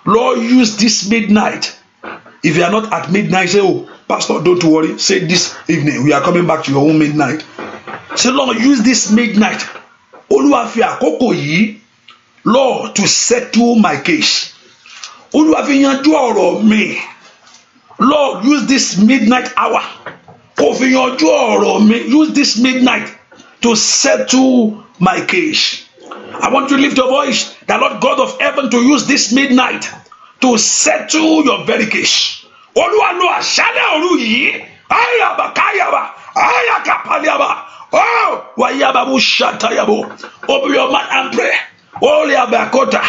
Lord, use this midnight. If you are not at midnight, say, oh, Pastor, don't worry. Say this evening, we are coming back to your own midnight. Say, Lord, use this midnight. Olúwa fi àkókò yìí, Lord, to settle my case. Olúwa fi yanjú ọ̀rọ̀ mi. Lord, use this midnight hour. Kó fi yanjú ọ̀rọ̀ mi. Use this midnight to settle my case. I want you to lift your voice, the Lord God of heaven, to use this midnight to settle your very case. Olúwa lo àṣálẹ́ òru yìí. Ayaba kayaba, ayakapaliaba. Oh, wayaba mushatayabo. Open your mouth and pray. Holy abakota.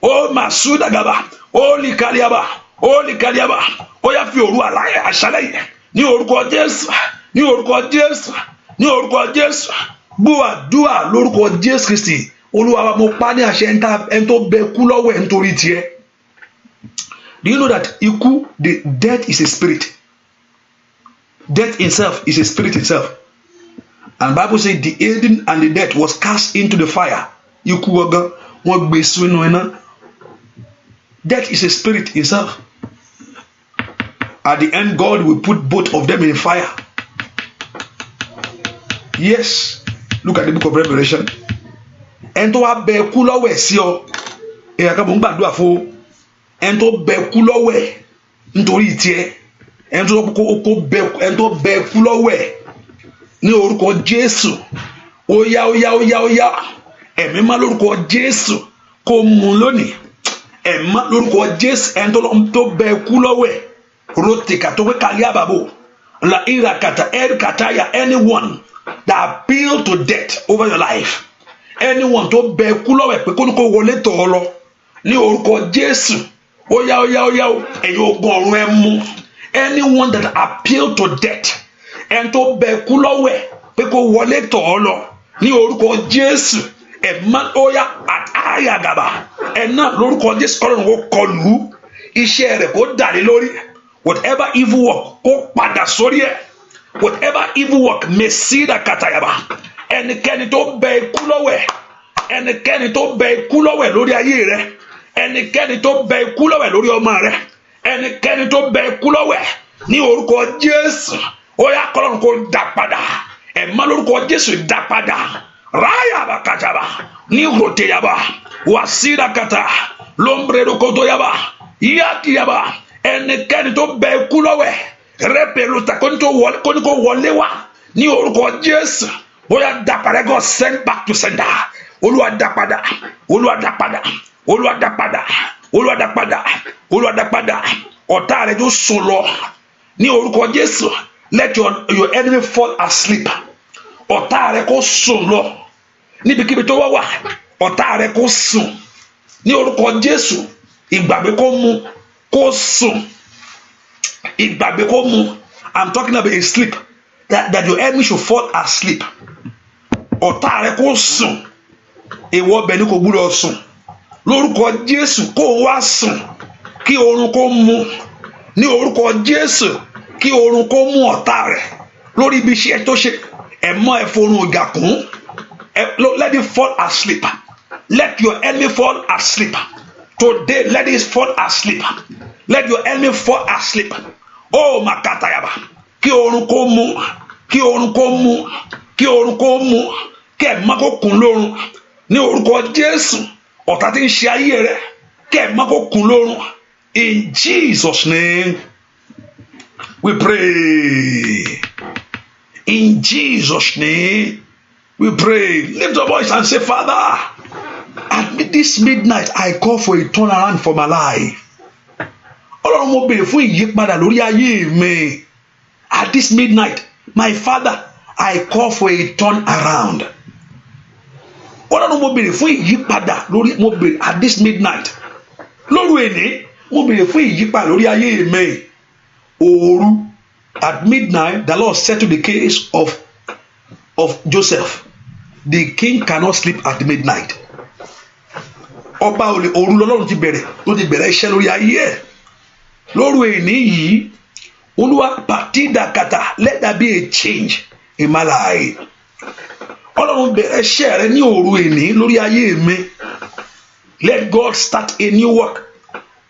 Oh, masuda gaba. Holy kaliaba. Holy kaliaba. Oya fi òru àlàyé àṣálẹ́ yìí. Ní orúkọ Jésù. Ní orúkọ Jésù. Ní orúkọ Jésù. Gbọ́ àdúrà lórúkọ Jésù Kristi. Olúwa wa mo pa ní àṣẹ ẹni tó bẹ kú lọ́wọ́ ẹ̀ nítorí tiẹ̀. Do you know that ikú, the death is a spirit? Death itself is a spirit itself. And Bible says the Eden and the death was cast into the fire. Ikú ọgán wọ́n gbé sínú iná. Death is a spirit itself. At the end, God will put both of them in fire. Yes. Look at the book of Revelation. Ẹni tó wá bẹ kú lọ́wọ́ ẹ̀ sí ọ. Èèyàn kan mò ń gbàdúrà fún ẹni tó bẹ kú lọ́wọ́ ẹ̀ nítorí tiẹ̀. Ẹni tó bẹ kú lọ́wọ́ ẹ̀ ní orúkọ Jésù. Óyá ẹ̀mí má lórúkọ Jésù kó mú lónìí. Ẹ̀mí má lórúkọ Jésù ẹni tó bẹ kú lọ́wọ́ ẹ̀. Rotika to we kaliababo la ira kata el kataya. Anyone that appeal to death over your life, anyone to be kúlọ̀wẹ̀ pé kó ní kó wọlé tọ̀ ọ́ lọ ní orúkọ Jésù. Óyá ẹ̀yin ogun ọ̀run ẹ mú. Anyone that appeal to death and to be kúlọ̀wẹ̀ pé kó wọlé tọ̀ ọ́ lọ ní orúkọ Jésù. Ẹ̀ma óyá àyàgàbà ẹ̀nà lórúkọ Jésù kọ́lọ́run kó kọlù iṣẹ́ rẹ̀ kó dàlé lórí. Whatever evil work, ó padà sórí ẹ̀. Whatever evil work, mesida katayaba. Ẹnikẹ́ni tó bẹ ikú lọ́wọ́ ẹ̀. Ẹnikẹ́ni tó bẹ ikú lọ́wọ́ ẹ̀ lórí ayé rẹ̀. Ẹnikẹ́ni tó bẹ ikú lọ́wọ́ ẹ̀ lórí ọmọ rẹ̀. Ẹnikẹ́ni tó bẹ ikú lọ́wọ́ ẹ̀ ní orúkọ Jésù. Ó yá kọ́lọ́run kó dá padà. Ẹ̀má lórúkọ Jésù dá padà. Ráyàbá kàtàbà ní roteyaba. Wàsídà kàtà lóńbrèdò kòtòyaba. Yàtìyaba. Ẹnikẹ́ni tó bẹ ikú lọ́wọ́ ẹ̀ rẹ́pẹ̀lúta kó ní kó wọlé wá ní orúkọ Jésù. Bóyá dá padà, God send back to sender. Olúwa dá padà, Olúwa dá padà, Olúwa dá padà, Olúwa dá padà, Olúwa dá padà. Ọ̀tá rẹ̀ tó sùn lọ ní orúkọ Jésù. Let your enemy fall asleep. Ọ̀tá rẹ̀ kó sùn lọ níbikíbi tó wà. Ọ̀tá rẹ̀ kó sùn ní orúkọ Jésù. Ìgbàgbé kó mú. Kó sùn. Ìgbàgbé kó mú. I'm talking about a sleep. That your enemy should fall asleep. Ọ̀tá rẹ̀ kó sùn. Ìwọ bẹ̀ ni kò gbúdọ̀ sùn. Lórúkọ Jésù kó wá sùn. Kí oorun kó mú. Ní orúkọ Jésù kí oorun kó mú ọ̀tá rẹ̀. Lórí ibi iṣẹ́ tó ṣe. Ẹ̀mọ́ ẹ̀fọ́run ìjà kún. Let it fall asleep. Let your enemy fall asleep. Today, let it fall asleep. Let your enemy fall asleep. Oh, makatayaba. Kí oorun kó mú. Kí oorun kó mú. Kí oorun kó mú. Kí ẹ̀má kó kún lórun. Ní orúkọ Jésù. Ọ̀tá tí ń ṣe ayé rẹ̀. Kí ẹ̀má kó kún lórun. In Jesus' name, we pray. In Jesus' name, we pray. Lift your voice and say, Father, at this midnight, I call for a turnaround for my life. Ọlọ́run mo béèrè fún ìyípadà lórí ayé mi. At this midnight, my Father, I call for a turn around. Ọlọ́run mo béèrè fún ìyípadà lórí mo béèrè at this midnight lóru èní mo béèrè fún ìyípadà lórí ayé mi. Òru at midnight the Lord settled the case of Joseph. The king cannot sleep at midnight. Ọba òru lọ́lọ́run ti bẹ̀rẹ̀ ló ti bẹ̀rẹ̀ iṣẹ́ lórí ayé ẹ̀. Lóru èní yìí Olúwa pàtídà kàtà let there be a change in my life. Ọlọ́run bẹ̀rẹ̀ iṣẹ́ rẹ ní òru èní lórí ayé mi. Let God start a new work.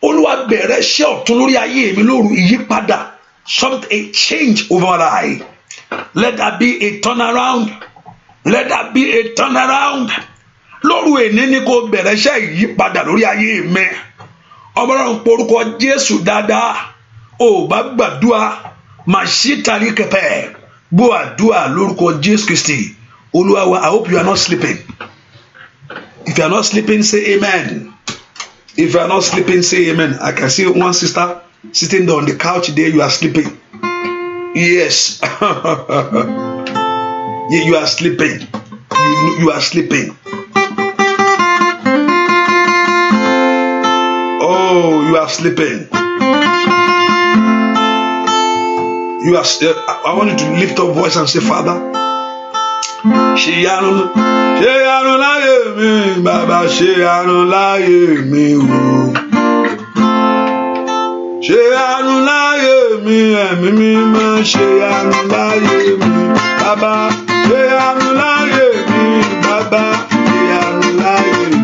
Olúwa bẹ̀rẹ̀ iṣẹ́ ọ̀tun lórí ayé mi lóru ìyípadà. Something a change over my life. Let there be a turnaround. Let there be a turnaround. Lóru èní ni kò bẹ̀rẹ̀ iṣẹ́ ìyípadà lórí ayé mi. Ọlọ́run porúkọ Jésù dáadáa. Ó bá gbàdúrà màá ṣí tàrí kẹpẹ. Gbọ́ àdúrà lórúkọ Jésù Kristi. Olúwa wa, I hope you are not sleeping. If you are not sleeping, say amen. If you are not sleeping, say amen. I can see one sister sitting on the couch there. You are sleeping. Yes. Yeah, you are sleeping. You are sleeping. Oh, you are sleeping. You are. I want you to lift up voice and say, Father, ṣèyanu láyé mi, bàbá ṣèyanu láyé mi o. Ṣèyanu láyé mi, ẹ̀mí mímọ́ ṣèyanu láyé mi, bàbá ṣèyanu láyé mi, bàbá ṣèyanu láyé mi.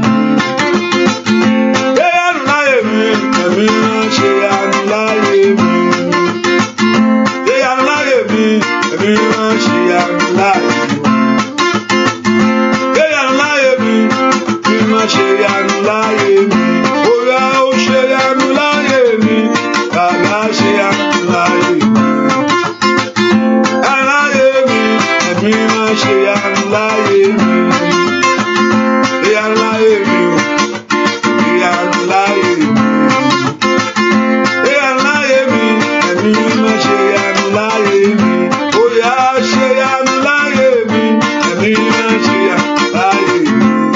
Ṣèyanu láyé mi, ẹ̀mí mímọ́ ṣèyanu láyé mi. Ṣèyanu láyé mi, ẹ̀mí mímọ́ ṣèyanu láyé mi. Ṣèyanu láyé mi, bóyá ó ṣèyanu láyé mi, bàbá ṣèyanu láyé mi. Láyé mi, ẹ̀mí máa ṣèyanu láyé mi. Ṣèyanu láyé mi o, ṣèyanu láyé mi. Ṣèyanu láyé mi, ẹ̀mí máa ṣèyanu láyé mi. Bóyá ṣèyanu láyé mi, ẹ̀mí máa ṣèyanu láyé mi.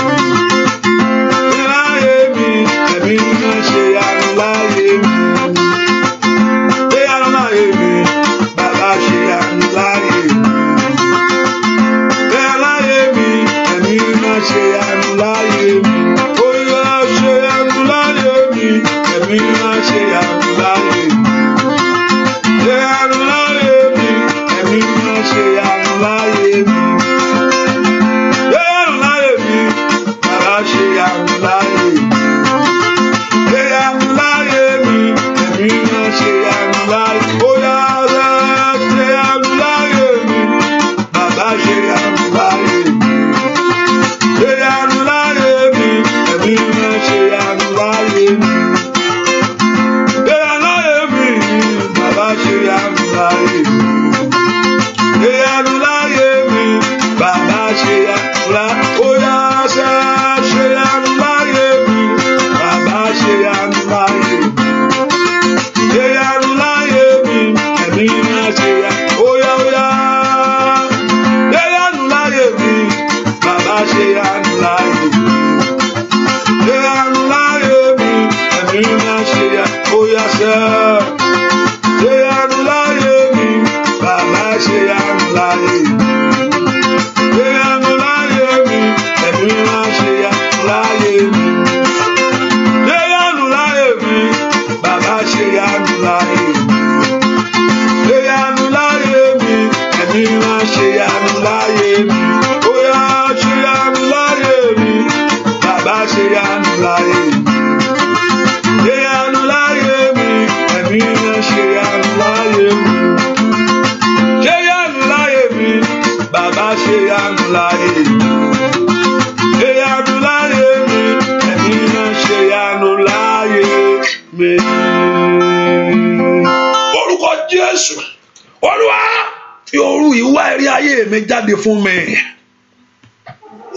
Jáde fún mi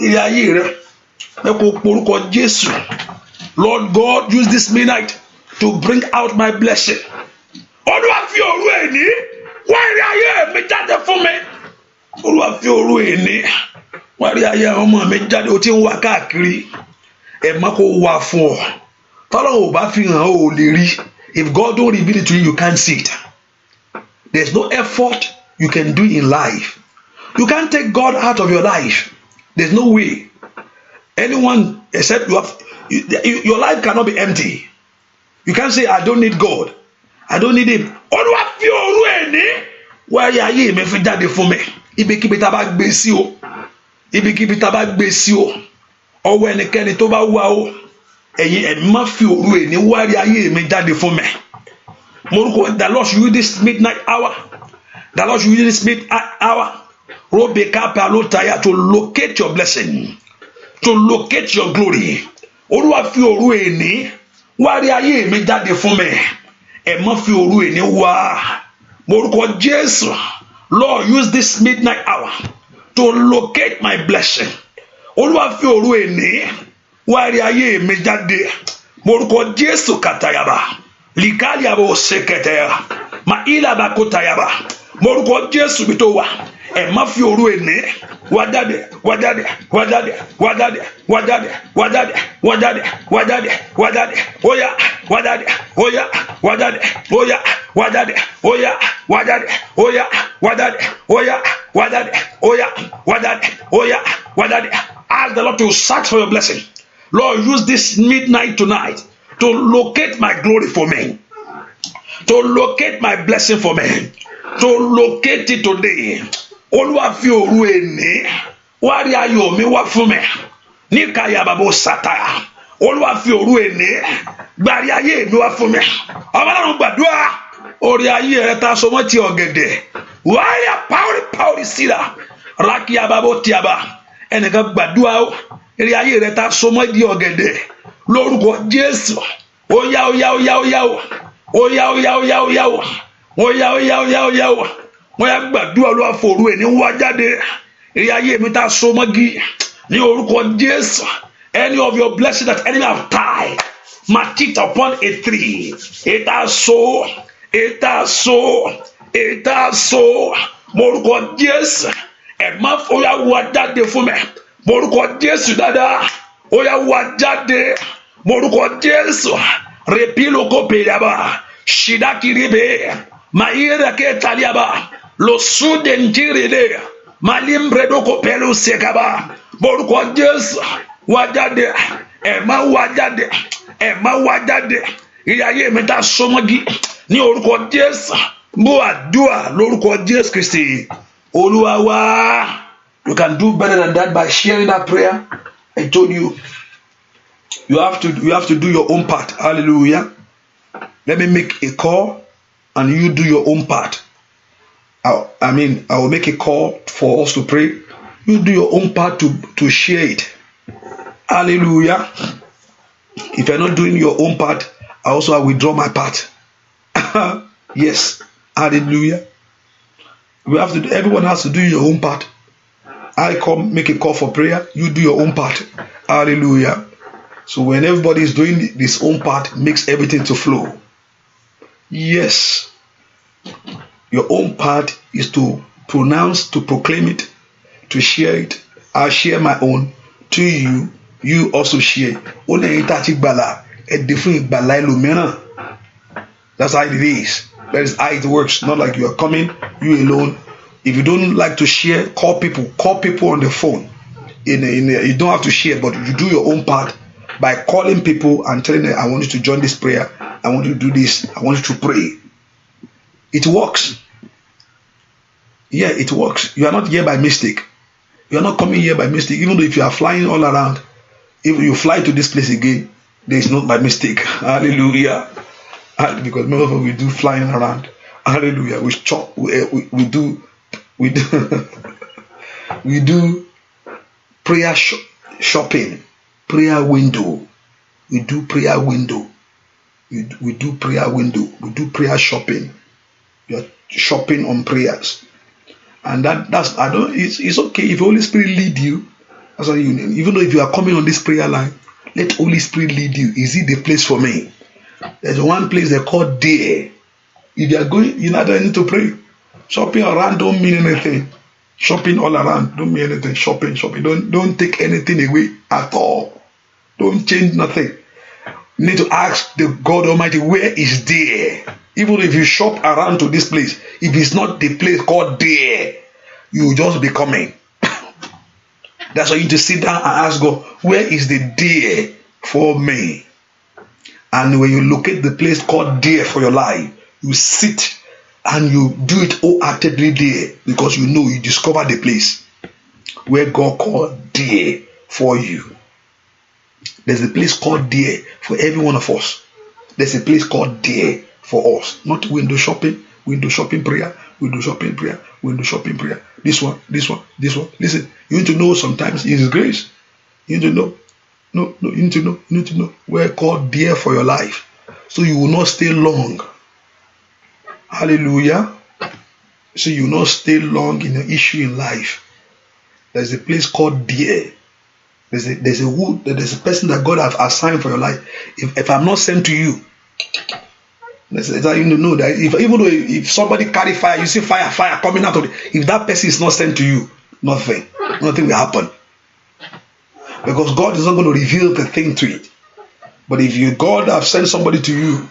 ilé ayé rẹ ẹ kò porúkọ Jésù. Lord God, use this midnight to bring out my blessing. Olúwa fi òru èní wá ilé ayé mi jáde fún mi. Olúwa fi òru èní wọ́n rí ayé àwọn ọmọ mi jáde ó ti ń wá káàkiri ẹ̀mọ́ kó wà fún ọ tọ́lọ́run ò bá fi hàn ó lè rí. If God don't reveal it to you, you can't see it. There's no effort you can do in life. You can't take God out of your life. There's no way. Anyone except your life cannot be empty. You can't say, I don't need God. I don't need him. Olúwa fi òru ẹni wáyé ayé mi fi jáde fún mi. Ibikíbi tá bá gbé sí o. Ibikíbi tá bá gbé sí o. Ọwọ́ ẹnikẹ́ni tó bá wá o. Ẹ̀yin ẹ̀mí má fi òru ẹni wáyé ayé mi jáde fún mi. Mo the Lord should use this midnight hour. The Lord should use this midnight hour. Robeka palotaya to locate your blessing. To locate your glory. Olúwa fi òru ẹni wáyé ayé mi jáde fún mi. Ẹ má fi òru ẹni wá. Morúkọ Jésù. Lord, use this midnight hour to locate my blessing. Olúwa fi òru ẹni wáyé ayé mi jáde. Morúkọ Jésù katayaba. Likali abo sekete. Maila bakotayaba. Morúkọ Jésù bí tó wà. Ẹ má fi òru ẹni wá jáde, wá jáde, wá jáde, wá jáde, wá jáde, wá jáde, wá jáde, wá jáde, wá jáde. Oya, wá jáde, oya, wá jáde, oya, wá jáde, oya, wá jáde, oya, wá jáde, oya, wá jáde, oya, wá jáde, oya, wá jáde. Ask the Lord to search for your blessing. Lord, use this midnight tonight to locate my glory for me. To locate my blessing for me. To locate it today. Olúwa fi òru ẹni wá rí ayọ̀ mi wá fún mi. Ní kaya babo sataya. Olúwa fi òru ẹni gba rí ayé mi wá fún mi. Ọlọ́run gbàdúrà orí ayé rẹ ta so mọ́ ti ọ̀gẹ̀dẹ̀. Wáyà pàórí síra. Rákìá babo tíaba. Ẹnìkan gbàdúrà ó rí ayé rẹ ta so mọ́ di ọ̀gẹ̀dẹ̀. Lórúkọ Jésù. Óyá óyá óyá óyá ó. Óyá óyá óyá óyá ó. Óyá óyá óyá óyá ó. Wọ́n yá gbàdúrà Olúwa fi òru ẹni wá jáde. Rí ayé mi ta so mọ́gi ní orúkọ Jésù. Any of your blessings that enemy have tied, matched upon a tree. Ètà so. Morúkọ Jésù. Ẹ má fọyà wá jáde fún mi. Morúkọ Jésù dáadáa. Ó yá wá jáde. Morúkọ Jésù. Repiloko pèyàbá. Shidakiribe. Maïra ke taliaba. Lo sudenjiride. Malimbredoko pelu sekaba. Morúkọ Jésù. Wá jáde. Ẹ má wá jáde. Ẹ má wá jáde. Ìyáyé mi ta sọmọgi. Ní orúkọ Jésù. Mo àdúà lórúkọ Jésù Kristi. Olúwa wá. You can do better than that by sharing that prayer. I told you. You have to do your own part. Hallelujah. Let me make a call and you do your own part. I will make a call for us to pray. You do your own part to share it. Hallelujah. If you're not doing your own part, I will withdraw my part. Yes. Hallelujah. Everyone has to do your own part. Make a call for prayer. You do your own part. Hallelujah. So when everybody is doing this own part, makes everything to flow. Yes. Your own part is to pronounce, to proclaim it, to share it. I'll share my own to you. You also share. That's how it is. That is how it works. Not like you are coming, you alone. If you don't like to share, call people on the phone. You don't have to share, but you do your own part by calling people and telling them, I want you to join this prayer. I want you to do this. I want you to pray. It works. Yeah, it works. You are not here by mistake. You are not coming here by mistake. Even though if you are flying all around, if you fly to this place again, there is not by mistake. Hallelujah. Because most of us, we do flying around. Hallelujah. We do we do prayer shopping, prayer window. We do prayer window. We do prayer window. We do prayer shopping. You're shopping on prayers. And it's okay if Holy Spirit lead you. That's what you need. Even though if you are coming on this prayer line, let Holy Spirit lead you. Is it the place for me? There's one place they call there. If you are going, you don't need to pray. Shopping around don't mean anything. Shopping all around. Don't mean anything. Shopping. Don't take anything away at all. Don't change nothing. You need to ask the God Almighty, where is there? Even if you shop around to this place, if it's not the place called there, you will just be coming. That's why you need to sit down and ask God, where is the there for me? And when you locate the place called there for your life, you sit and you do it wholeheartedly there, because you know you discover the place where God called there for you. There's a place called there for every one of us. There's a place called there for us. Not window shopping prayer, window shopping prayer, window shopping prayer. This one. Listen, you need to know sometimes it is grace. You need to know. No, you need to know where God there for your life, so you will not stay long. Hallelujah. So you will not stay long in an issue in life. There's a place called there. There's a person that God have assigned for your life. If I'm not sent to you, that's how you know that if somebody carry fire, you see fire coming out of it. If that person is not sent to you, nothing will happen. Because God is not going to reveal the thing to it. But if God have sent somebody to you,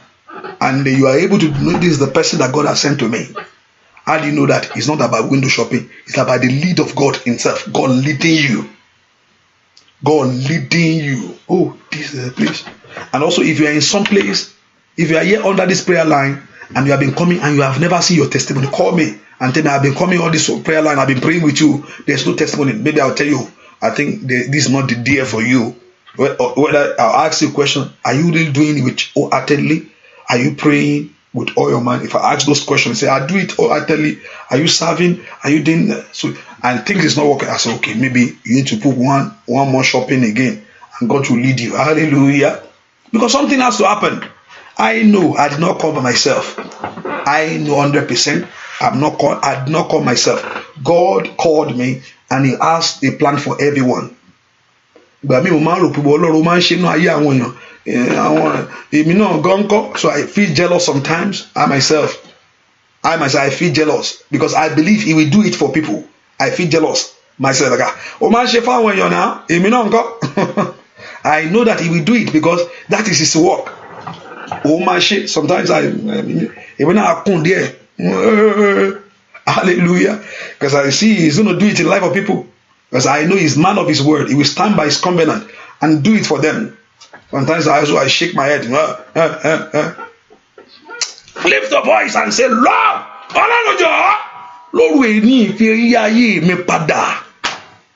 and you are able to know this is the person that God has sent to me, how do you know that it's not about window shopping? It's about the lead of God himself. God leading you. God leading you. Oh, this is the place. And also, if you are in some place, if you are here under this prayer line and you have been coming and you have never seen your testimony, call me and tell me, I've been coming on this prayer line, I've been praying with you, there's no testimony. Maybe I'll tell you, I think this is not the day for you. Whether I'll ask you a question, are you really doing it wholeheartedly? Are you praying with all your mind? If I ask those questions, say, I do it wholeheartedly. Are you serving? Are you doing so? And things is not working. I say, okay, maybe you need to put one more shopping again, and God will lead you. Hallelujah. Because something has to happen. I know I did not call by myself. I know 100%. I did not call myself. God called me and he asked a plan for everyone. So I feel jealous sometimes. I myself I feel jealous because I believe he will do it for people. I feel jealous myself. I know that he will do it because that is his work. Sometimes even I come there. Hallelujah. Because I see he's going to do it in the life of people. Because I know he's man of his word. He will stand by his covenant and do it for them. Sometimes I shake my head. Lift the voice and say, Lord, Lord, we need me pada.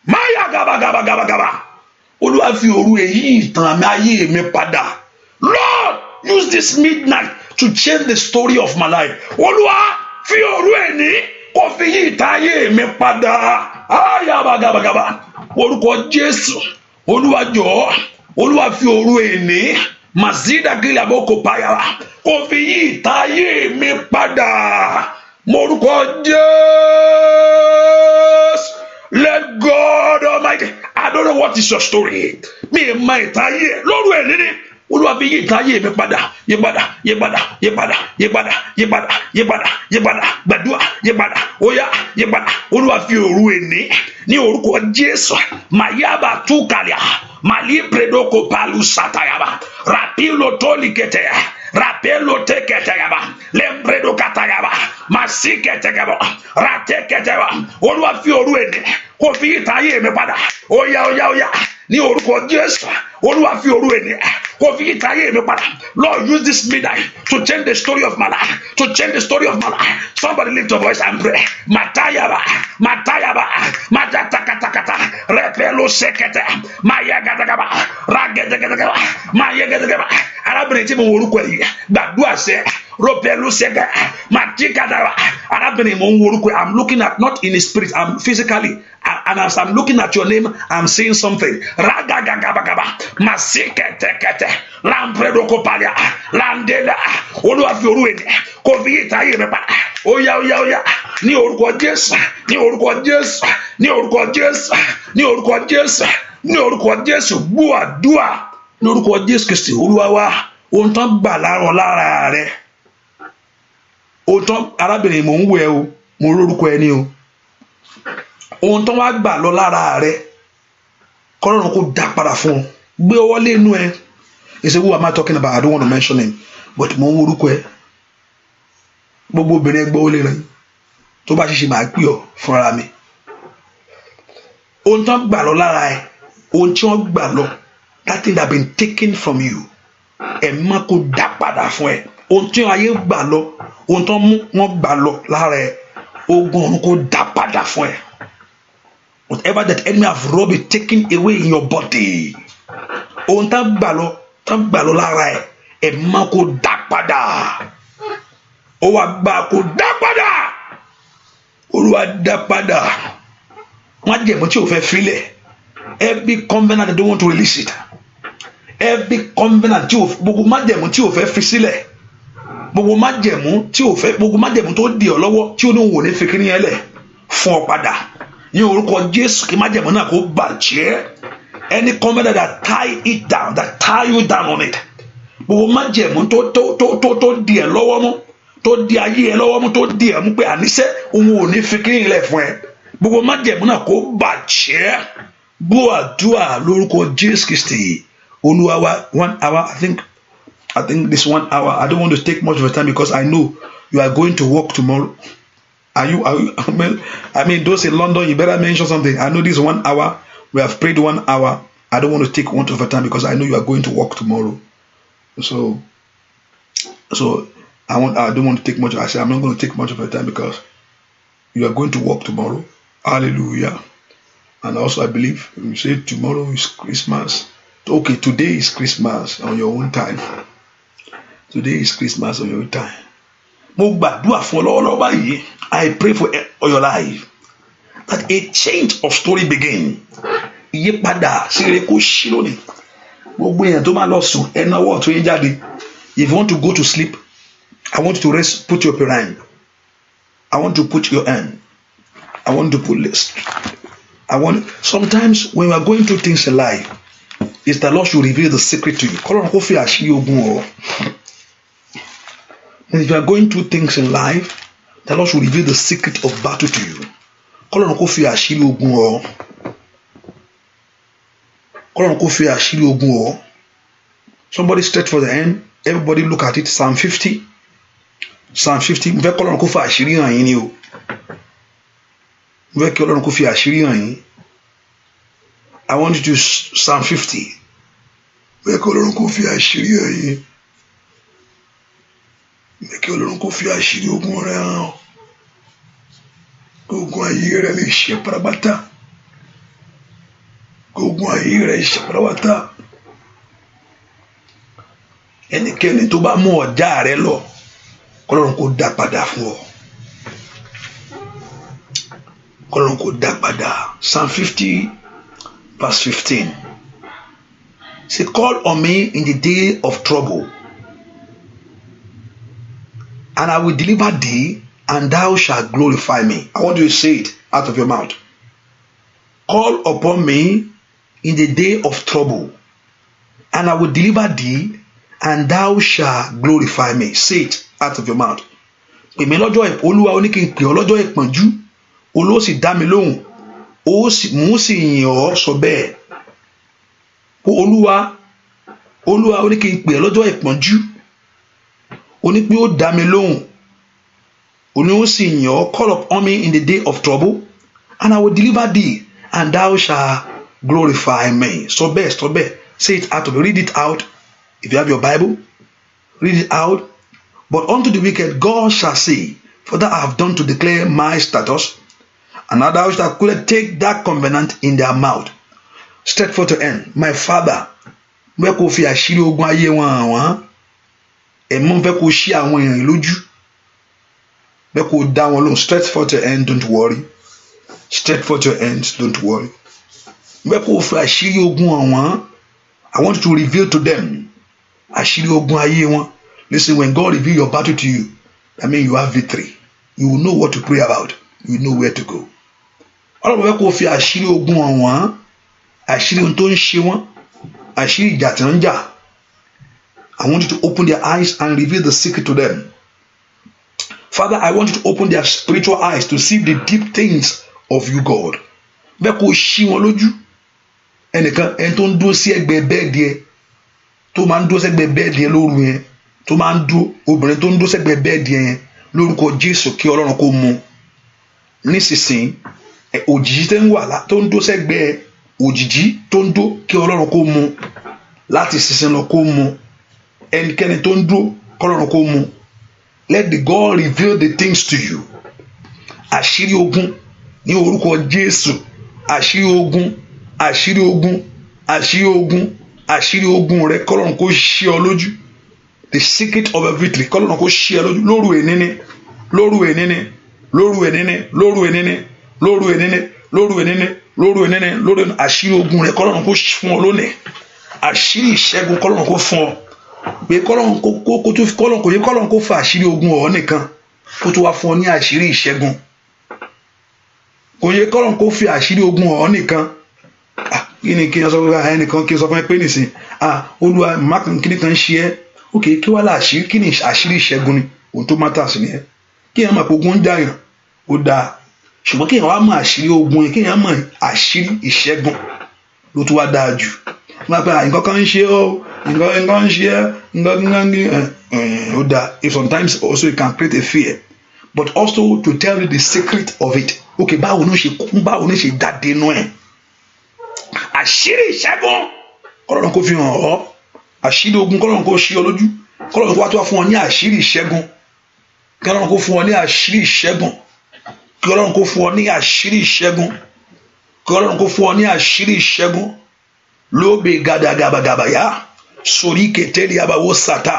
Maya gaba gaba gaba gaba. Olúwa fi òru èyí ìtàn mi ayé mi padà. Lord, use this midnight to change the story of my life. Olúwa fi òru èní kó fi yí ìtàn ayé mi padà. Ayaba gaba gaba. Orúkọ Jésù. Olúwa jọ̀ọ́. Olúwa fi òru èní mazida gilabo ko payara kó fi yí ìtàn ayé mi padà. Orúkọ Jésù. Let God Almighty. I don't know what is your story. Me my taye. Lord we ni. Olúwa fi yí taye mi padà. Yí padà. Gbàdúrà yí padà. Oya yí padà. Olúwa fi òru eni ní orúkọ Jésù. Mayaba tukalia. Mali predoko palu satayaba. Rapilo tolikete. Rapelo teketeyaba. Lembredo katayaba. Masiketeyaba. Rateketeyaba. Olúwa fi òru eni kó fi yí taye mi padà. Oya. Ní orúkọ Jésù. Olúwa fi òru eni kó fi yí taye mi padà. Lord, use this midnight to change the story of my life. To change the story of my life. Somebody lift your voice and pray. Matayaba. Matakatakata. Repelo sekete. Mayagatagaba. Ragetegaba. Mayagatagaba. Arábìnrin tí mo worúkọ yìí. Gbàdúrà sẹ́. Ropelu sege. Matikadaba. Arábìnrin mo worúkọ. I'm looking at not in the spirit. I'm physically. And as I'm looking at your name, I'm seeing something. Ragagagabagaba. Masiketekete. Lampredo kopalia. Landela. Olúwa fi òru eni kó fi yí taye mi padà. Oya. Ní orúkọ Jésù. Ní orúkọ Jésù. Ní orúkọ Jésù. Ní orúkọ Jésù. Ní orúkọ Jésù. Gbọ́ àdúà. Ní orúkọ Jésù Kristi Olúwa wa. Ohun tán gbà lára rẹ̀. Ohun tán arábìnrin mò ń wẹ̀ o. Mo rórúkọ ẹni o. ohun tó wá gbà lọ lára rẹ kọ́lọ́run kó dá padà fún ọ. Gbé ọwọ́ lé inú ẹ. You say, who am I talking about? I don't want to mention him, but mo ń worúkọ ẹ. Gbogbo obìnrin ẹgbẹ́ ó lè rìn tó bá ṣiṣẹ́ máa pè ọ́ fúnra mi. Ohun tó ń gbà lọ lára ẹ, ohun tí wọ́n gbà lọ, that thing that been taken from you, má kó dá padà fún ẹ. Ohun tí ayé gbà lọ, ohun tó mú wọn gbà lọ lára ẹ, ogun ọ̀run kó dá padà fún ẹ. Whatever that enemy have robbed, taken away in your body, ohun tó gbà lọ lára ẹ, má kó dá padà. Ó wá gbà kó dá padà. Olúwa dá padà. Wọ́n jẹ̀mọ́ tí o fẹ́ filẹ̀. Every covenant they don't want to release it. Every covenant tí o gbogbo májẹ̀mú tí o fẹ́ fi sílẹ̀. Gbogbo májẹ̀mú tí o fẹ́, gbogbo májẹ̀mú tó di ọ lọ́wọ́ tí o ní wò ní fikiri yẹn lẹ̀ fún ọ padà. Ní orúkọ Jésù kí májẹ̀mú náà kó bàjẹ́. Any covenant that tie it down, that tie you down on it. Gbogbo májẹ̀mú tó di ẹ lọ́wọ́ mú, tó di ayé ẹ lọ́wọ́ mú, tó di ẹ mú pé àníṣe òun ò ní fikiri lẹ̀ fún ẹ. Gbogbo májẹ̀mú náà kó bàjẹ́. Gbọ́ àdúrà lórúkọ Jésù Kristi. Olúwa wa 1 hour. I think this 1 hour. I don't want to take much of your time because I know you are going to work tomorrow. Are you? I mean, those in London, you better mention something. I know this 1 hour. We have prayed 1 hour. I don't want to take much of your time because I know you are going to work tomorrow. So I don't want to take much. I say I'm not going to take much of your time because you are going to work tomorrow. Hallelujah. And also I believe you say tomorrow is Christmas. Okay, today is Christmas on your own time. Today is Christmas on your own time. Mo gbàdúrà fún ọlọ́wọ́lọ́wọ́ báyìí. I pray for your life that a change of story begin. Ìyípadà sí rere kó ṣí lónìí. Gbogbo èèyàn tó máa lọ sùn ẹ náwó ọ̀tún yín jáde. If you want to go to sleep, I want you to rest. Put your hand. I want to put your hand. I want to put this. Sometimes when we are going through things in life, it's the Lord should reveal the secret to you. If you are going through things in life, the Lord should reveal the secret of battle to you. Somebody stretch for the end. Everybody look at it. Psalm 50. Psalm 50. I want you to Psalm 50. Make Ọlọ́run kó fi àṣírí ẹ̀yin. Make Ọlọ́run kó fi àṣírí ogun rẹ̀ hàn. Ogun ayé rẹ̀ lè ṣe parabata. Ogun ayé rẹ̀ ṣe parabata. Ẹnikẹ́ni tó bá mú ọjà rẹ̀ lọ, Ọlọ́run kó dá padà fún ọ. Ọlọ́run kó dá padà. Psalm 50 verse 15. Say, call on me in the day of trouble, and I will deliver thee, and thou shalt glorify me. I want you to say it out of your mouth. Call upon me in the day of trouble, and I will deliver thee, and thou shalt glorify me. Say it out of your mouth. Èmi lọ́jọ́ Olúwa ó ní kí n pè ọ́ lọ́jọ́ ìpọ́njú, Olúwa sì dá mi lóhùn, mú sì yìn ọ́ sọ bẹ́ẹ̀. Olúwa ó ní kí n pè ọ́ lọ́jọ́ ìpọ́njú, ó ní pé ó dá mi lóhùn, ó ní ó sì yìn ọ́. Call upon me in the day of trouble, and I will deliver thee, and thou shalt glorify me. Sọ bẹ́ẹ̀. Say it out of it. Read it out. If you have your Bible, read it out. But unto the wicked God shall say, for that I have done to declare my status, and now thou shalt take that covenant in their mouth. Stretch forth your hand. My Father, bẹ́ẹ̀ kò fi àṣírí ogun ayé wọn hàn wọ́n. Ẹ̀mọ́ bẹ́ẹ̀ kò ṣí àwọn èèyàn lójú. Bẹ́ẹ̀ kò dá wọn lóhùn. Stretch forth your hand, don't worry. Stretch forth your hands, don't worry. Bẹ́ẹ̀ kò fi àṣírí ogun hàn wọ́n. I want you to reveal to them àṣírí ogun ayé wọn. Listen, when God reveal your battle to you, that means you have victory. You will know what to pray about. You will know where to go. Ọlọ́run bẹ́ẹ̀ kò fi àṣírí ogun hàn wọ́n. Àṣírí ohun tó ń ṣe wọ́n. Àṣírí ìjà tí wọ́n ń jà. I want you to open their eyes and reveal the secret to them. Father, I want you to open their spiritual eyes to see the deep things of you, God. bẹ́ẹ̀ kó ṣí wọn lójú. Ẹnìkan ẹni tó ń dúró sí ẹgbẹ́ bẹ́ẹ̀dì ẹ tó máa ń dúró sẹ́gbẹ́ bẹ́ẹ̀dì ẹ lóru yẹn tó máa ń dúró obìnrin tó ń dúró sẹ́gbẹ́ bẹ́ẹ̀dì ẹ yẹn lórúkọ Jésù kí Ọlọ́run kó mú nísinsìnyí. Òjìjí tó ń dúró sẹ́gbẹ́ òjìjí tó ń dúró kí Ọlọ́run kó mú láti sísìn lọ kó mú. Ẹnikẹ́ni tó ń dúró kí Ọlọ́run kó mú. Let the God reveal the things to you. Àṣírí ogun ní orúkọ Jésù. Àṣírí ogun, àṣírí ogun, àṣírí ogun, àṣírí ogun rẹ kọ́lọ́run kó ṣí ọ lójú. The secret of a victory kọ́lọ́run kó ṣí ọ lójú lóru ènìní, lóru ènìní, lóru ènìní, lóru ènìní, lóru ènìní, lóru ènìní, lóru ènìní, lóru ènìní. Àṣírí ogun rẹ kọ́lọ́run kó fún ọ lónìí. Àṣírí ìṣẹ́gun kọ́lọ́run kó fún ọ. Pé kọ́lọ́run kó fa àṣírí ogun ọ nìkan kó tó wá fún ọ ní àṣírí ìṣẹ́gun. Kò yẹ kọ́lọ́run kó fi àṣírí ogun ọ nìkan. Kí ni kí n sọ fún ẹnìkan kí n sọ fún ẹ pé nìsín Olúwa mákàn kí ni kan ṣe ẹ́ ok kí wàá láṣírí kí ni àṣírí ìṣẹ́gun ni ohun tó mátà sí nìyẹn. Kí èèyàn mọ̀ pé ogun ń jàyàn ó dáa ṣùgbọ́n kí èèyàn wá mọ̀ àṣírí ogun yẹn kí èèyàn mọ̀ àṣírí ìṣẹ́gun ló tún wá dáa jù. Wọ́n á pẹ́ nǹkan kan ń ṣe ọ́ nǹkan ń ṣe ẹ́ nǹkan ó dáa. If sometimes also it can create a fear but also to tell you the secret of it. Ok báwo ni ó ṣe jáde nú ẹ̀. Àṣírí ìṣẹ́gun kọ́lọ́run kó fi hàn ọ́. Àṣírí ogun kọ́lọ́run kó ṣí ọ lójú. Kọ́lọ́run kó wá tó wá fún ọ ní àṣírí ìṣẹ́gun. Kọ́lọ́run kó fún ọ ní àṣírí ìṣẹ́gun. Kọ́lọ́run kó fún ọ ní àṣírí ìṣẹ́gun. Kọ́lọ́run kó fún ọ ní àṣírí ìṣẹ́gun. Lóbe gàdàgàbàgàbàyà sórí kẹtẹ́lì àbáwò sàtà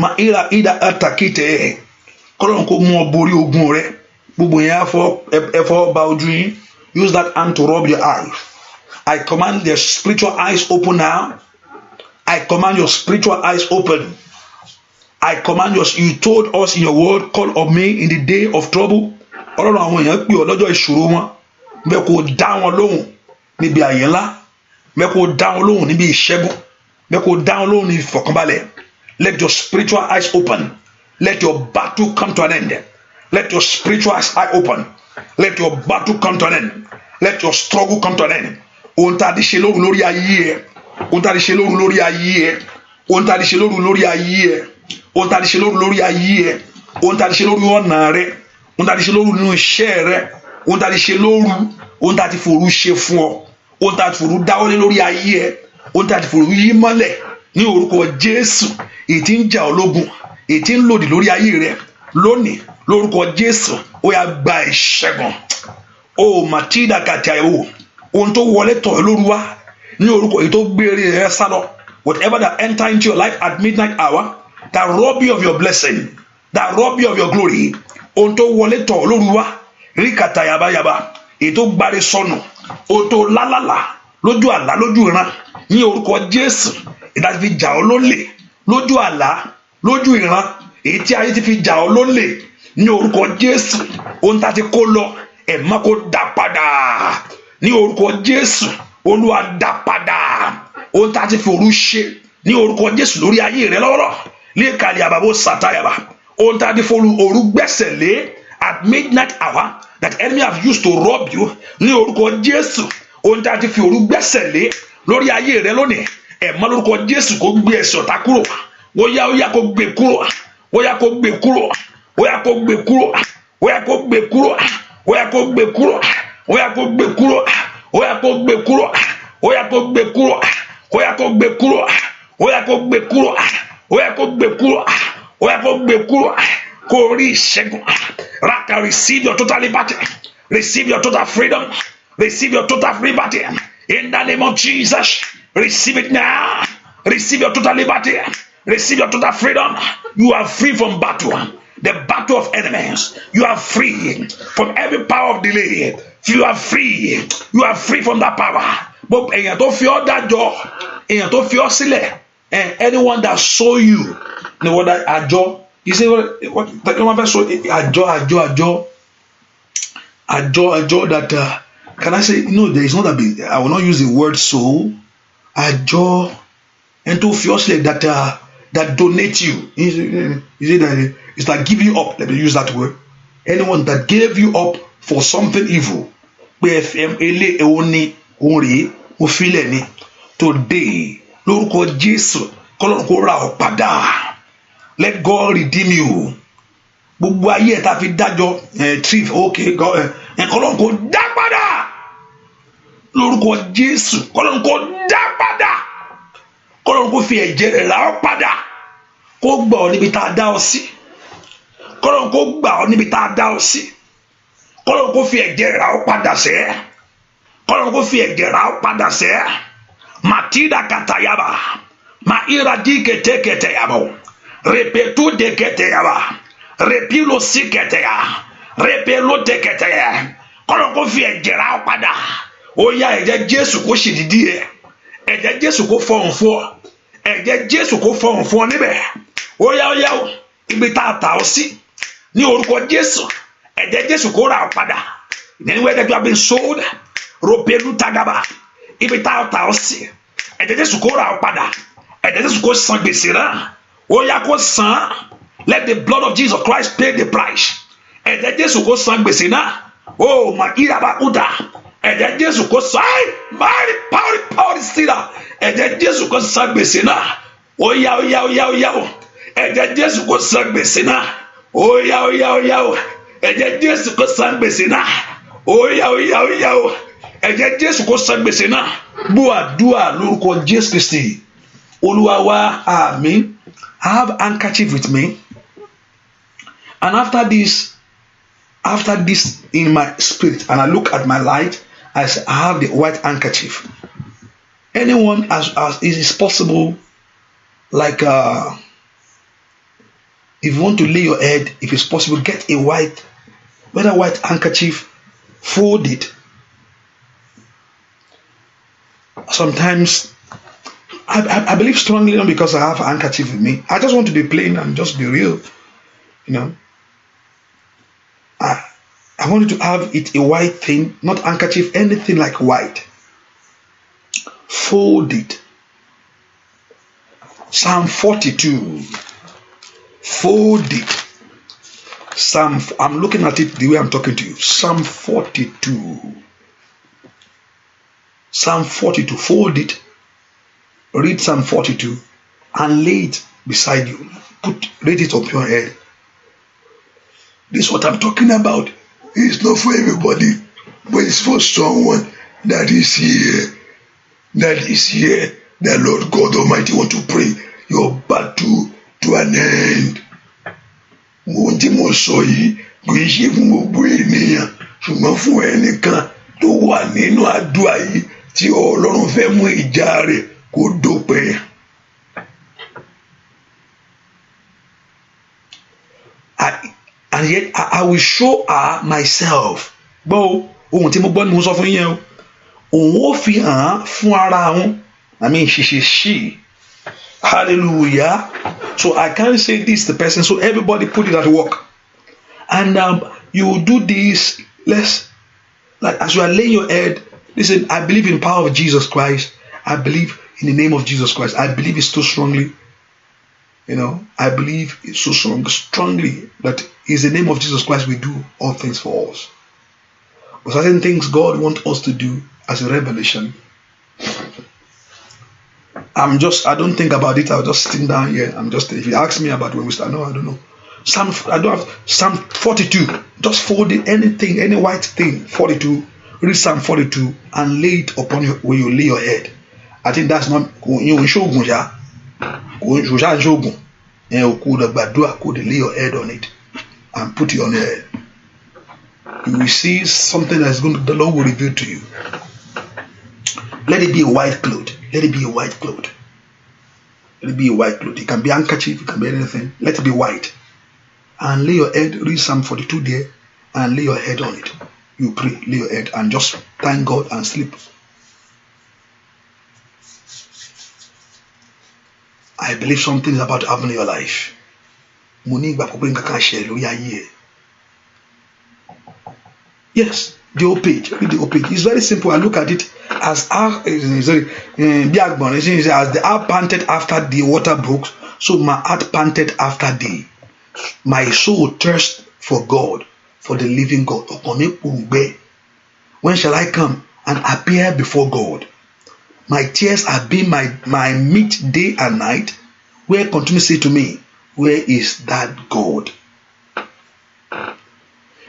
mà ìlà àtàkìtẹ̀. Kọ́lọ́run kó mú ọ borí ogun rẹ. Gbogbo yẹn ẹ̀fọ́ ba ojú yín. Use that hand to rub your eyes. I command their spiritual eyes open now. I command your spiritual eyes open. I command you told us in your word, call on me in the day of trouble. Ọlọ́run àwọn èèyàn pè ọ́ lọ́jọ́ ìṣòro wọn. Bẹ́ẹ̀ kó dá wọn lóhùn níbi àyè ńlá. Bẹ́ẹ̀ kó dá wọn lóhùn níbi ìṣẹ́gun. Bẹ́ẹ̀ kó dá wọn lóhùn níbi ìfọ̀kànbalẹ̀. Let your spiritual eyes open. Let your battle come to an end. Let your spiritual eyes open. Let your battle come to an end. Let your struggle come to an end. Ohun tá a ti ṣe lóru lórí ayé ẹ. Ohun tá a ti ṣe lóru lórí ayé ẹ. Ohun tá a ti ṣe lóru lórí ayé ẹ. Ohun tá a ti ṣe lóru lórí ayé ẹ. Ohun tá a ti ṣe lórí ọ̀nà rẹ. Ohun tá a ti ṣe lóru nínú iṣẹ́ rẹ. Ohun tá a ti ṣe lóru. Ohun tá a ti fòru ṣe fún ọ. Ohun tá a ti fòru dáwọ́lé lórí ayé ẹ. Ohun tá a ti fòru yí mọ́lẹ̀ ní orúkọ Jésù. Èyí tí ń jà ọ́ lógun. Èyí tí ń lòdì lórí ayé rẹ. Lónìí lórúkọ Jésù ó yá gba ìṣẹ́gun. O Matilda Katiayo. Ohun tó wọlé tọ̀ lóru wá ní orúkọ èyí tó gbére rẹ sálọ. Whatever that enter into your life at midnight hour that rob you of your blessing, that rob you of your glory. Ohun tó wọlé tọ̀ lóru wá rí kàtà yabayaba èyí tó gbáre sọnù. Ohun tó lálàlà lójú àlá lójú ìran ní orúkọ Jésù ìdájí fi jà ọ́ lólè lójú àlá lójú ìran èyí tí ayé ti fi jà ọ́ lólè ní orúkọ Jésù. Ohun tá ti kó lọ ẹ̀ má kó dá padà ní orúkọ Jésù. Olúwa dá padà ohun tá a ti fi òru ṣe ní orúkọ Jésù lórí ayé rẹ lọ́wọ́lọ́ lẹ́ẹ̀kàlẹ̀ àbàbò sàtáyàbà. Ohun tá a ti fi òru gbẹ́sẹ̀ lé at midnight hour that enemy have used to rob you ní orúkọ Jésù. Ohun tá a ti fi òru gbẹ́sẹ̀ lé lórí ayé rẹ lónìí ẹ̀mọ́ lórúkọ Jésù kó gbé ẹsẹ̀ ọ̀tá kúrò. Ó yá kó gbé kúrò. Ó yá kó gbé kúrò. Ó yá kó gbé kúrò. Ó yá kó gbé kúrò. Ó yá kó gbé kúrò. Ó yá kó gbé kúrò. Ó yá kó gbé kúrò. Ó yá kó gbé kúrò. Ó yá kó gbé kúrò. Ó yá kó gbé kúrò. Ó yá kó gbé kúrò. Ó yá kó gbé kúrò. Kó rí ìṣẹ́gun. Raka receive your total liberty. Receive your total freedom. Receive your total liberty. In the name of Jesus. Receive it now. Receive your total liberty. Receive your total freedom. You are free from battle. The battle of enemies. You are free from every power of delay. You are free. You are free from that power. But èèyàn tó fi ọ́ dájọ́, èèyàn tó fi ọ́ sílẹ̀, and anyone that saw you, ní wọ́n dá àjọ. You say what? Wọ́n fẹ́ sọ àjọ that can I say no? There is not a big. I will not use the word soul. Àjọ ẹni tó fi ọ́ sílẹ̀ that donate you. You say that it's like give you up. Let me use that word. Anyone that gave you up for something evil, pé FM ilé òun ni òun rèé mo filẹ̀ ni today lórúkọ Jésù kọ́lọ́run kó ra ọ́ padà. Let God redeem you. Gbogbo ayé ẹ̀ tá a fi dájọ́ trip okay God kọ́lọ́run kó dá padà lórúkọ Jésù. Kọ́lọ́run kó dá padà. Kọ́lọ́run kó fi ẹ̀jẹ̀ rẹ̀ rà ọ́ padà. Kó gbà ọ́ níbi tá a dá ọ sí. Kọ́lọ́run kó gbà ọ́ níbi tá a dá ọ sí. Kọ́lọ́run kó fi ẹ̀jẹ̀ rẹ̀ rà ọ́ padà sẹ́. Kọ́lọ́run kó fi ẹ̀jẹ̀ rà ọ́ padà sẹ́. Matida katayaba. Ma iradi kete kete yabo. Repetu de kete yaba. Repilo si kete ya. Repelo de kete ya. Kọ́lọ́run kó fi ẹ̀jẹ̀ rà ọ́ padà. Ó yá ẹ̀jẹ̀ Jésù kó ṣì dídí ẹ̀. Ẹ̀jẹ̀ Jésù kó fọhùn fún ọ. Ẹ̀jẹ̀ Jésù kó fọhùn fún ọ níbẹ̀. Ó yá o. Ibi tá a tà ọ sí. Ní orúkọ Jésù. Ẹ̀jẹ̀ Jésù kó rà ọ́ padà. Anywhere that you have been sold. Ropelu tagaba. Ibi tá a tà ọ sí. Ẹ̀jẹ̀ Jésù kó rà ọ́ padà. Ẹ̀jẹ̀ Jésù kó san gbèsè náà. Ó yá kó san. Let the blood of Jesus Christ pay the price. Ẹ̀jẹ̀ Jésù kó san gbèsè náà. Oh my iraba uda. Ẹ̀jẹ̀ Jésù kó san. Mighty power stealer. Ẹ̀jẹ̀ Jésù kó san gbèsè náà. Ó yá o. Ẹ̀jẹ̀ Jésù kó san gbèsè náà. Ó yá o. Ẹ̀jẹ̀ Jésù kó san gbèsè náà. Ó yá o. Ẹ̀jẹ̀ Jésù kó san gbèsè náà. Gbọ́ àdúrà lórúkọ Jésù Kristi. Olúwa wa, àmín. I have handkerchief with me. And after this in my spirit, and I look at my light, I say, I have the white handkerchief. Anyone as it is possible, like if you want to lay your head, if it's possible, get a white handkerchief, fold it. Sometimes I believe strongly, not because I have a handkerchief with me. I just want to be plain and just be real, I wanted to have it a white thing, not handkerchief, anything like white. Fold it. Psalm 42. Fold it. I'm looking at it the way I'm talking to you. Psalm 42. Psalm 42. Fold it. Read Psalm 42 and lay it beside you. Read it up your head. This is what I'm talking about. It's not for everybody, but it's for someone that is here. The Lord God Almighty want to pray your battle to an end. Mo tí mo sọ yìí kò í ṣe fún gbogbo ènìyàn, ṣùgbọ́n fún ẹnìkan tó wà nínú àdúrà yìí tí Ọlọ́run fẹ́ mú ìjà rẹ̀ kó dópin. And yet I will show her myself. Gbọ́ ohun tí mo gbọ́ ni mo sọ fún yín o. Òun ó fi hàn fún ara wọn. I mean she. Hallelujah. So I can't say this to the person. So everybody put it at work. And you do this. Like as you are laying your head. Listen, I believe in the power of Jesus Christ. I believe in the name of Jesus Christ. I believe it so strongly. I believe it so strongly that it's the name of Jesus Christ we do all things for us. But certain things God wants us to do as a revelation. I don't think about it. I'll just sitting down here. If you ask me about when we start, no, I don't know. Psalm 42. Just fold it, anything, any white thing, 42. Read Psalm 42 and lay it upon you when you lay your head. I think that's not shogun. You could lay your head on it and put it on your head. You will see something the Lord will reveal to you. Let it be a white cloth. Let it be a white cloth. Let it be a white cloth. It can be handkerchief, it can be anything. Let it be white. And lay your head, read Psalm 42 there, and lay your head on it. You pray, lay your head, and just thank God and sleep. I believe something is about to happen in your life. Yes, the whole page. Read the whole page. It's very simple. I look at it as the heart panted after the water brooks, so my heart panted after thee. My soul thirsts for God, for the living God. When shall I come and appear before God? My tears have been my meat day and night. Where continue to say to me, where is that God?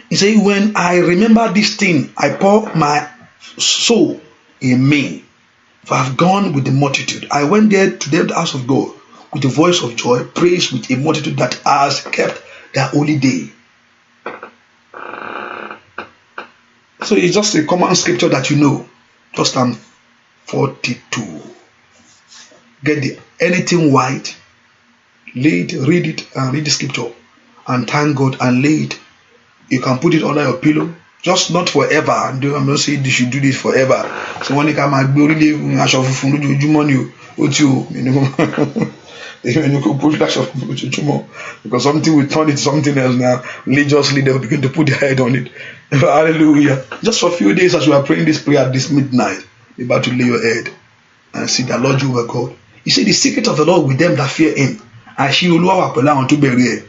He said, when I remember this thing, I pour my soul in me. For I have gone with the multitude. I went there to the house of God with a voice of joy, praise with a multitude that has kept their holy day. So it's just a common scripture that you know. Just Psalm 42. Get anything white, lay it, read it, and read the scripture, and thank God and lay it. You can put it under your pillow, just not forever. I'm not saying you should do this forever. So when you come and go, you can put that because something will turn it something else now. Religiously, they will begin to put their head on it. Hallelujah. Just for a few days as we are praying this prayer at this midnight, you're about to lay your head and see the Lord Jehovah God. You see the secret of the Lord with them that fear him. Àṣírí Olúwa wà pẹ̀lú àwọn tó bẹ̀rù ẹ̀.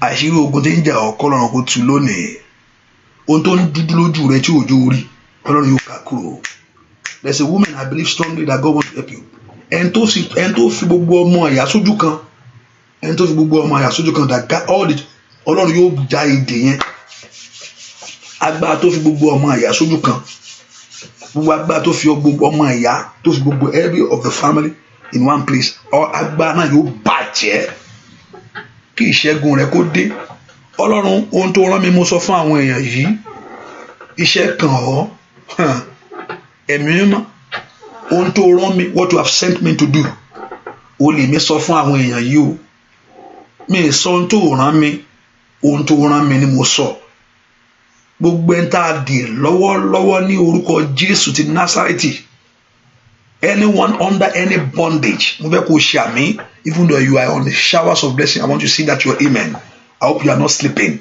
Àṣírí ogun tí ń jà ọkọ lọ́run kò tú lónìí. Ohun tó ń dúdú lójú rẹ tí òjò rí, Ọlọ́run yóò ká kúrò. There's a woman I believe strongly that God wants to help you. Ẹni tó fi gbogbo ọmọ àyà sójú kan. Ẹni tó fi gbogbo ọmọ àyà sójú kan that got all the Ọlọ́run yóò já ìdè yẹn. Agbára tó fi gbogbo ọmọ àyà sójú kan. Gbogbo agbára tó fi gbogbo ọmọ àyà tó fi gbogbo every of the family in one place. Agbára náà yóò bàjẹ́. Kí ìṣẹ́gun rẹ kó dé. Ọlọ́run ohun tó rán mi mo sọ fún àwọn èèyàn yìí. Iṣẹ́ kan ọ́. Ẹ̀mí mímọ́. Ohun tó rán mi, what you have sent me to do. O lè mi sọ fún àwọn èèyàn yìí o. Mi sọ ohun tó rán mi. Ohun tó rán mi ni mo sọ. Gbogbo ẹni tá a dè lọ́wọ́lọ́wọ́ ní orúkọ Jésù ti Násárẹ́tì. Anyone under any bondage, mo fẹ́ kó ṣe àmì, even though you are on the showers of blessing, I want you to see that you are amen. I hope you are not sleeping.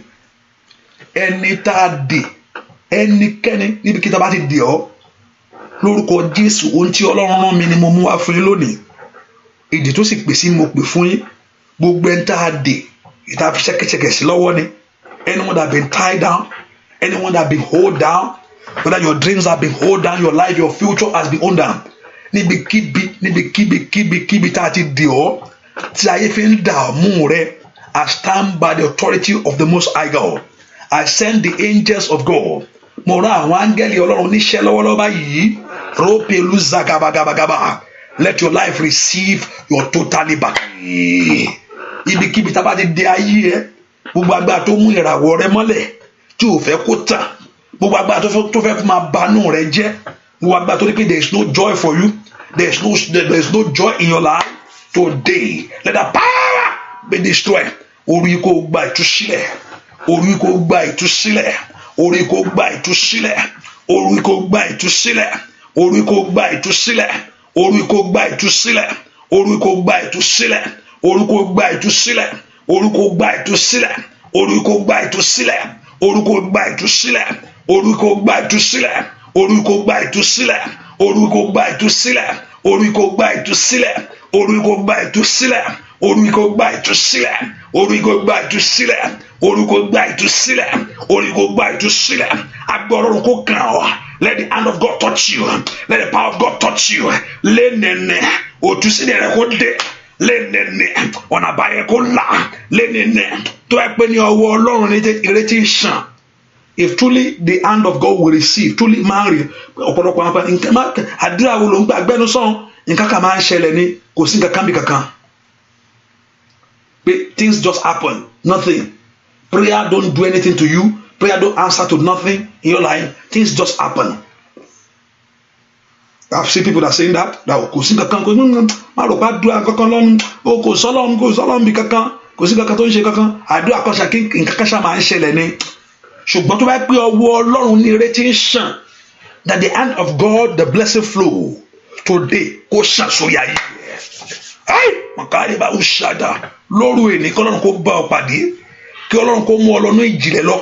Ẹni tá a dè, ẹnikẹ́ni níbi kí tá a bá ti dè ọ́, lórúkọ Jésù, ohun tí Ọlọ́run rán mi ni mo mú wá fún yín lónìí. Ìdí tó sì pè sí mo pè fún yín. Gbogbo ẹni tá a dè, ìta fi ṣẹ́kẹ́ṣẹkẹ̀ sí lọ́wọ́ ni. Anyone that been tied down, anyone that been hold down, whether your dreams have been hold down, your life, your future has been hold down. Níbikíbi tá a ti dè ọ́, tí ayé fi ń dààmú rẹ, I stand by the authority of the Most High God. I send the angels of God. Mo rán àwọn áńgẹ́lì Ọlọ́run níṣẹ́ lọ́wọ́lọ́wọ́ báyìí. Rópelu zagabagabagaba. Let your life receive your totally back. Ibikíbi tá a bá ti dè ayé ẹ, gbogbo agbára tó mú ìràwọ̀ rẹ mọ́lẹ̀ tí ò fẹ́ kó tàn, gbogbo agbára tó fẹ́ máa banú rẹ jẹ́, gbogbo agbára tó ní pé there is no joy for you, there is no joy in your life today. Let the power be destroyed. Orí kó gba ìtúsílẹ̀, orí kó gba ìtúsílẹ̀, orí kó gba ìtúsílẹ̀, orí kó gba ìtúsílẹ̀, orí kó gba ìtúsílẹ̀, orí kó gba ìtúsílẹ̀, orí kó gba ìtúsílẹ̀, orí kó gba ìtúsílẹ̀, orí kó gba ìtúsílẹ̀, orí kó gba ìtúsílẹ̀, orí kó gba ìtúsílẹ̀, orí kó gba ìtúsílẹ̀, orí kó gba ìtúsílẹ̀, orí kó gba ìtúsílẹ̀, orí kó gba ìtúsílẹ̀, orí kó gba ìtúsílẹ̀, orí kó gba ìtúsílẹ̀, orí kó gba ìtúsílẹ̀, orí kó gba ìtúsílẹ̀, orí kó gba ìtúsílẹ̀. Agbára Ọlọ́run kó kàn ọ́. Let the hand of God touch you. Let the power of God touch you. Lẹ́nẹ̀nẹ̀ òtúsílẹ̀ rẹ kó dé. Lẹ́nẹ̀nẹ̀ ọ̀nà àbáyọ kó là. Lẹ́nẹ̀nẹ̀ tó ẹ pé ní ọwọ́ Ọlọ́run ní ìrètí ìṣàn. If truly the hand of God will receive, truly marry, ọ̀pọ̀lọpọ̀ àwọn nǹkan àdúrà wo ló ń gbà gbẹ́nu sọ́n, nǹkan kan máa ń ṣẹlẹ̀ ní kò sí nǹkan kan bí kankan. Things just happen, nothing. Prayer don't do anything to you. Prayer don't answer to nothing in your life. Things just happen. I've seen people that are saying that kò sí kankan kò má rò pé àdúrà kankan lọ́nu kò sọ́lọ́run bí kankan kò sí kankan tó ń ṣe kankan àdúrà kan ṣàkí nǹkan kan ṣá máa ń ṣẹlẹ̀ ni. Ṣùgbọ́n tó bá pé ọwọ́ Ọlọ́run ní ìrètí ń ṣàn, that the hand of God, the blessing flow today kó ṣàn sórí ayé rẹ̀. Màkàrí bá ń ṣàdá lóru èní kí Ọlọ́run kó bá ọ pàdé, kí Ọlọ́run kó mú ọ lọ́nà ìjìnlẹ̀ lọ.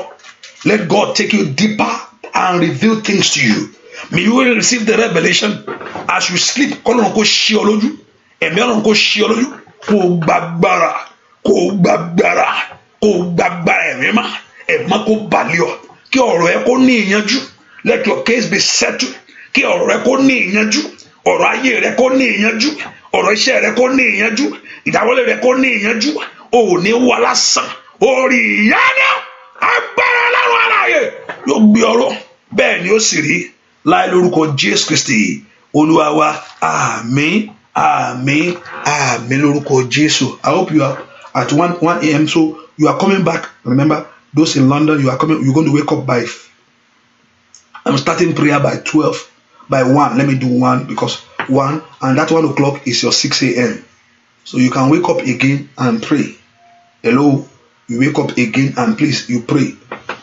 Let God take you deeper and reveal things to you. May you will receive the revelation as you sleep. Kí Ọlọ́run kó ṣí ọ lójú, ẹ̀mí Ọlọ́run kó ṣí ọ lójú, kó gbàgbára ẹ̀mí má. Ẹ̀mọ́ kó balẹ̀ ọ, kí ọ̀rọ̀ ẹ kó ní ìyanjú, Let your case be settled. Kí ọ̀rọ̀ rẹ kó ní ìyanjú. Ọ̀rọ̀ ayé rẹ kó ní ìyanjú. Ọ̀rọ̀ iṣẹ́ rẹ kó ní ìyanjú. Ìdáwọ́lé rẹ kó ní ìyanjú. O ò ní wà lásán. Orí ìyáná agbára Ọlọ́run alààyè yóò gbé ọ̀rọ̀. Bẹ́ẹ̀ ni ó sì rí láì lórúkọ Jésù Kristi Olúwa wa. Àmín, àmín, àmín lórúkọ Jésù. I hope you are at 1 a.m. So you are coming back. Remember, those in London, you're going to wake up by, I'm starting prayer by 12. By 1, let me do 1 because 1, and that 1 o'clock is your 6 a.m. So you can wake up again and pray. Hello, you wake up again and please, you pray.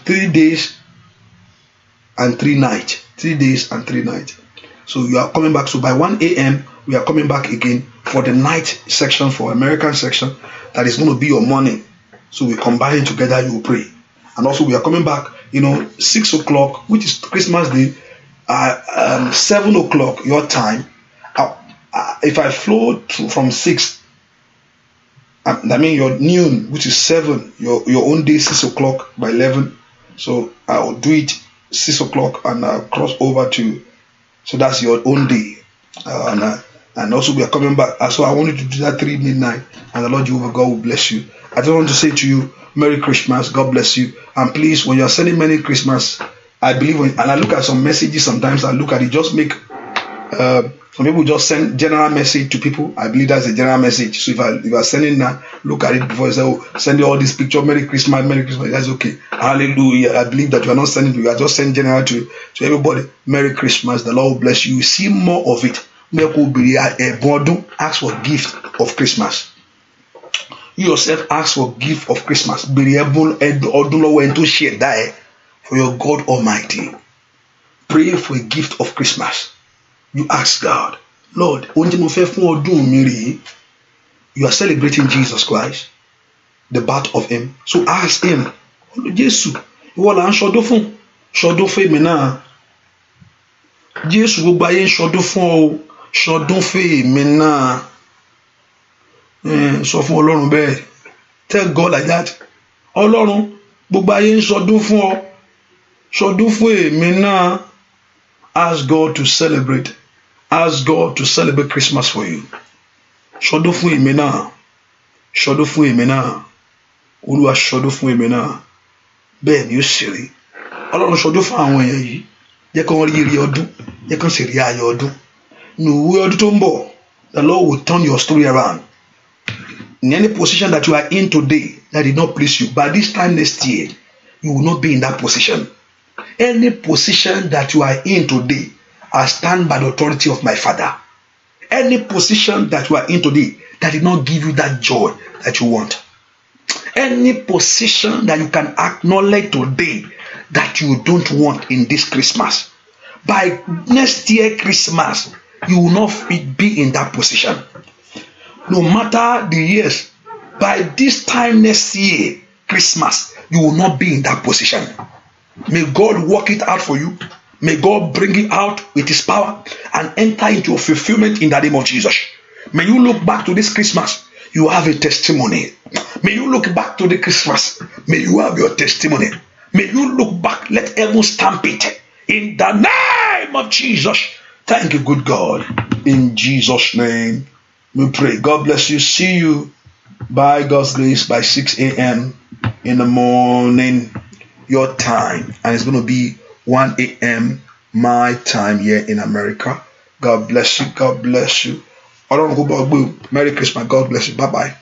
3 days and 3 nights. 3 days and 3 nights. So you are coming back. So by 1 a.m., we are coming back again for the night section, for American section. That is going to be your morning. So we combine together, you will pray. And also we are coming back, 6 o'clock, which is Christmas Day, 7 o'clock your time. If I flow from 6, I mean your noon, which is 7, your own day 6 o'clock by 11. So I'll do it 6 o'clock and I'll cross over to, so that's your own day. And also we are coming back. So I wanted to do that 3 midnight, and the Lord Jehovah God will bless you. I just want to say to you, Merry Christmas, God bless you. And please, when you are sending Merry Christmas, I believe and I look at some messages sometimes, I look at it, just make some people just send general message to people. I believe that's a general message. So if you are sending that, look at it before you say, oh, send all this picture, Merry Christmas, that's okay. Hallelujah. I believe that you are not sending to you, are just sending general to everybody. Merry Christmas, the Lord will bless you. You see more of it. Ask for gift of Christmas. You yourself ask for gift of Christmas. For your God Almighty. Pray for a gift of Christmas. You ask God, Lord, you are celebrating Jesus Christ, the birth of Him. So ask Him, Jesus, Jesus gbogbo ayé ń ṣọdún fún ọ, ṣọdún fèmí náà. Sọ fún Ọlọ́run bẹ́ẹ̀. Tell God like that. Ọlọ́run gbogbo ayé ń ṣọdún fún ọ, ṣọdún fún èmi náà. Ask God to celebrate. Ask God to celebrate Christmas for you. Ṣọdún fún èmi náà. Ṣọdún fún èmi náà. Olúwa ṣọdún fún èmi náà. Bẹ́ẹ̀ ni ó ṣe rí. Ọlọ́run ṣọdún fún àwọn èèyàn yìí. Jẹ́ kí wọ́n rí ire ọdún, jẹ́ kí wọ́n sì rí ayọ̀ ọdún. Nùwé ọdún tó ń bọ̀, the Lord will turn your story around. In any position that you are in today that did not please you, by this time next year, you will not be in that position. Any position that you are in today, I stand by the authority of my Father. Any position that you are in today that did not give you that joy that you want. Any position that you can acknowledge today that you don't want in this Christmas. By next year Christmas, you will not be in that position. No matter the years, by this time next year Christmas, you will not be in that position. May God work it out for you. May God bring it out with His power and enter into your fulfillment in the name of Jesus. May you look back to this Christmas, you have a testimony. May you look back to the Christmas, may you have your testimony. May you look back, let heaven stamp it in the name of Jesus. Thank you, good God. In Jesus' name we pray. God bless you. See you by God's grace by 6 a.m. in the morning, your time. And it's going to be 1 a.m. my time here in America. God bless you. God bless you. Merry Christmas. God bless you. Bye-bye.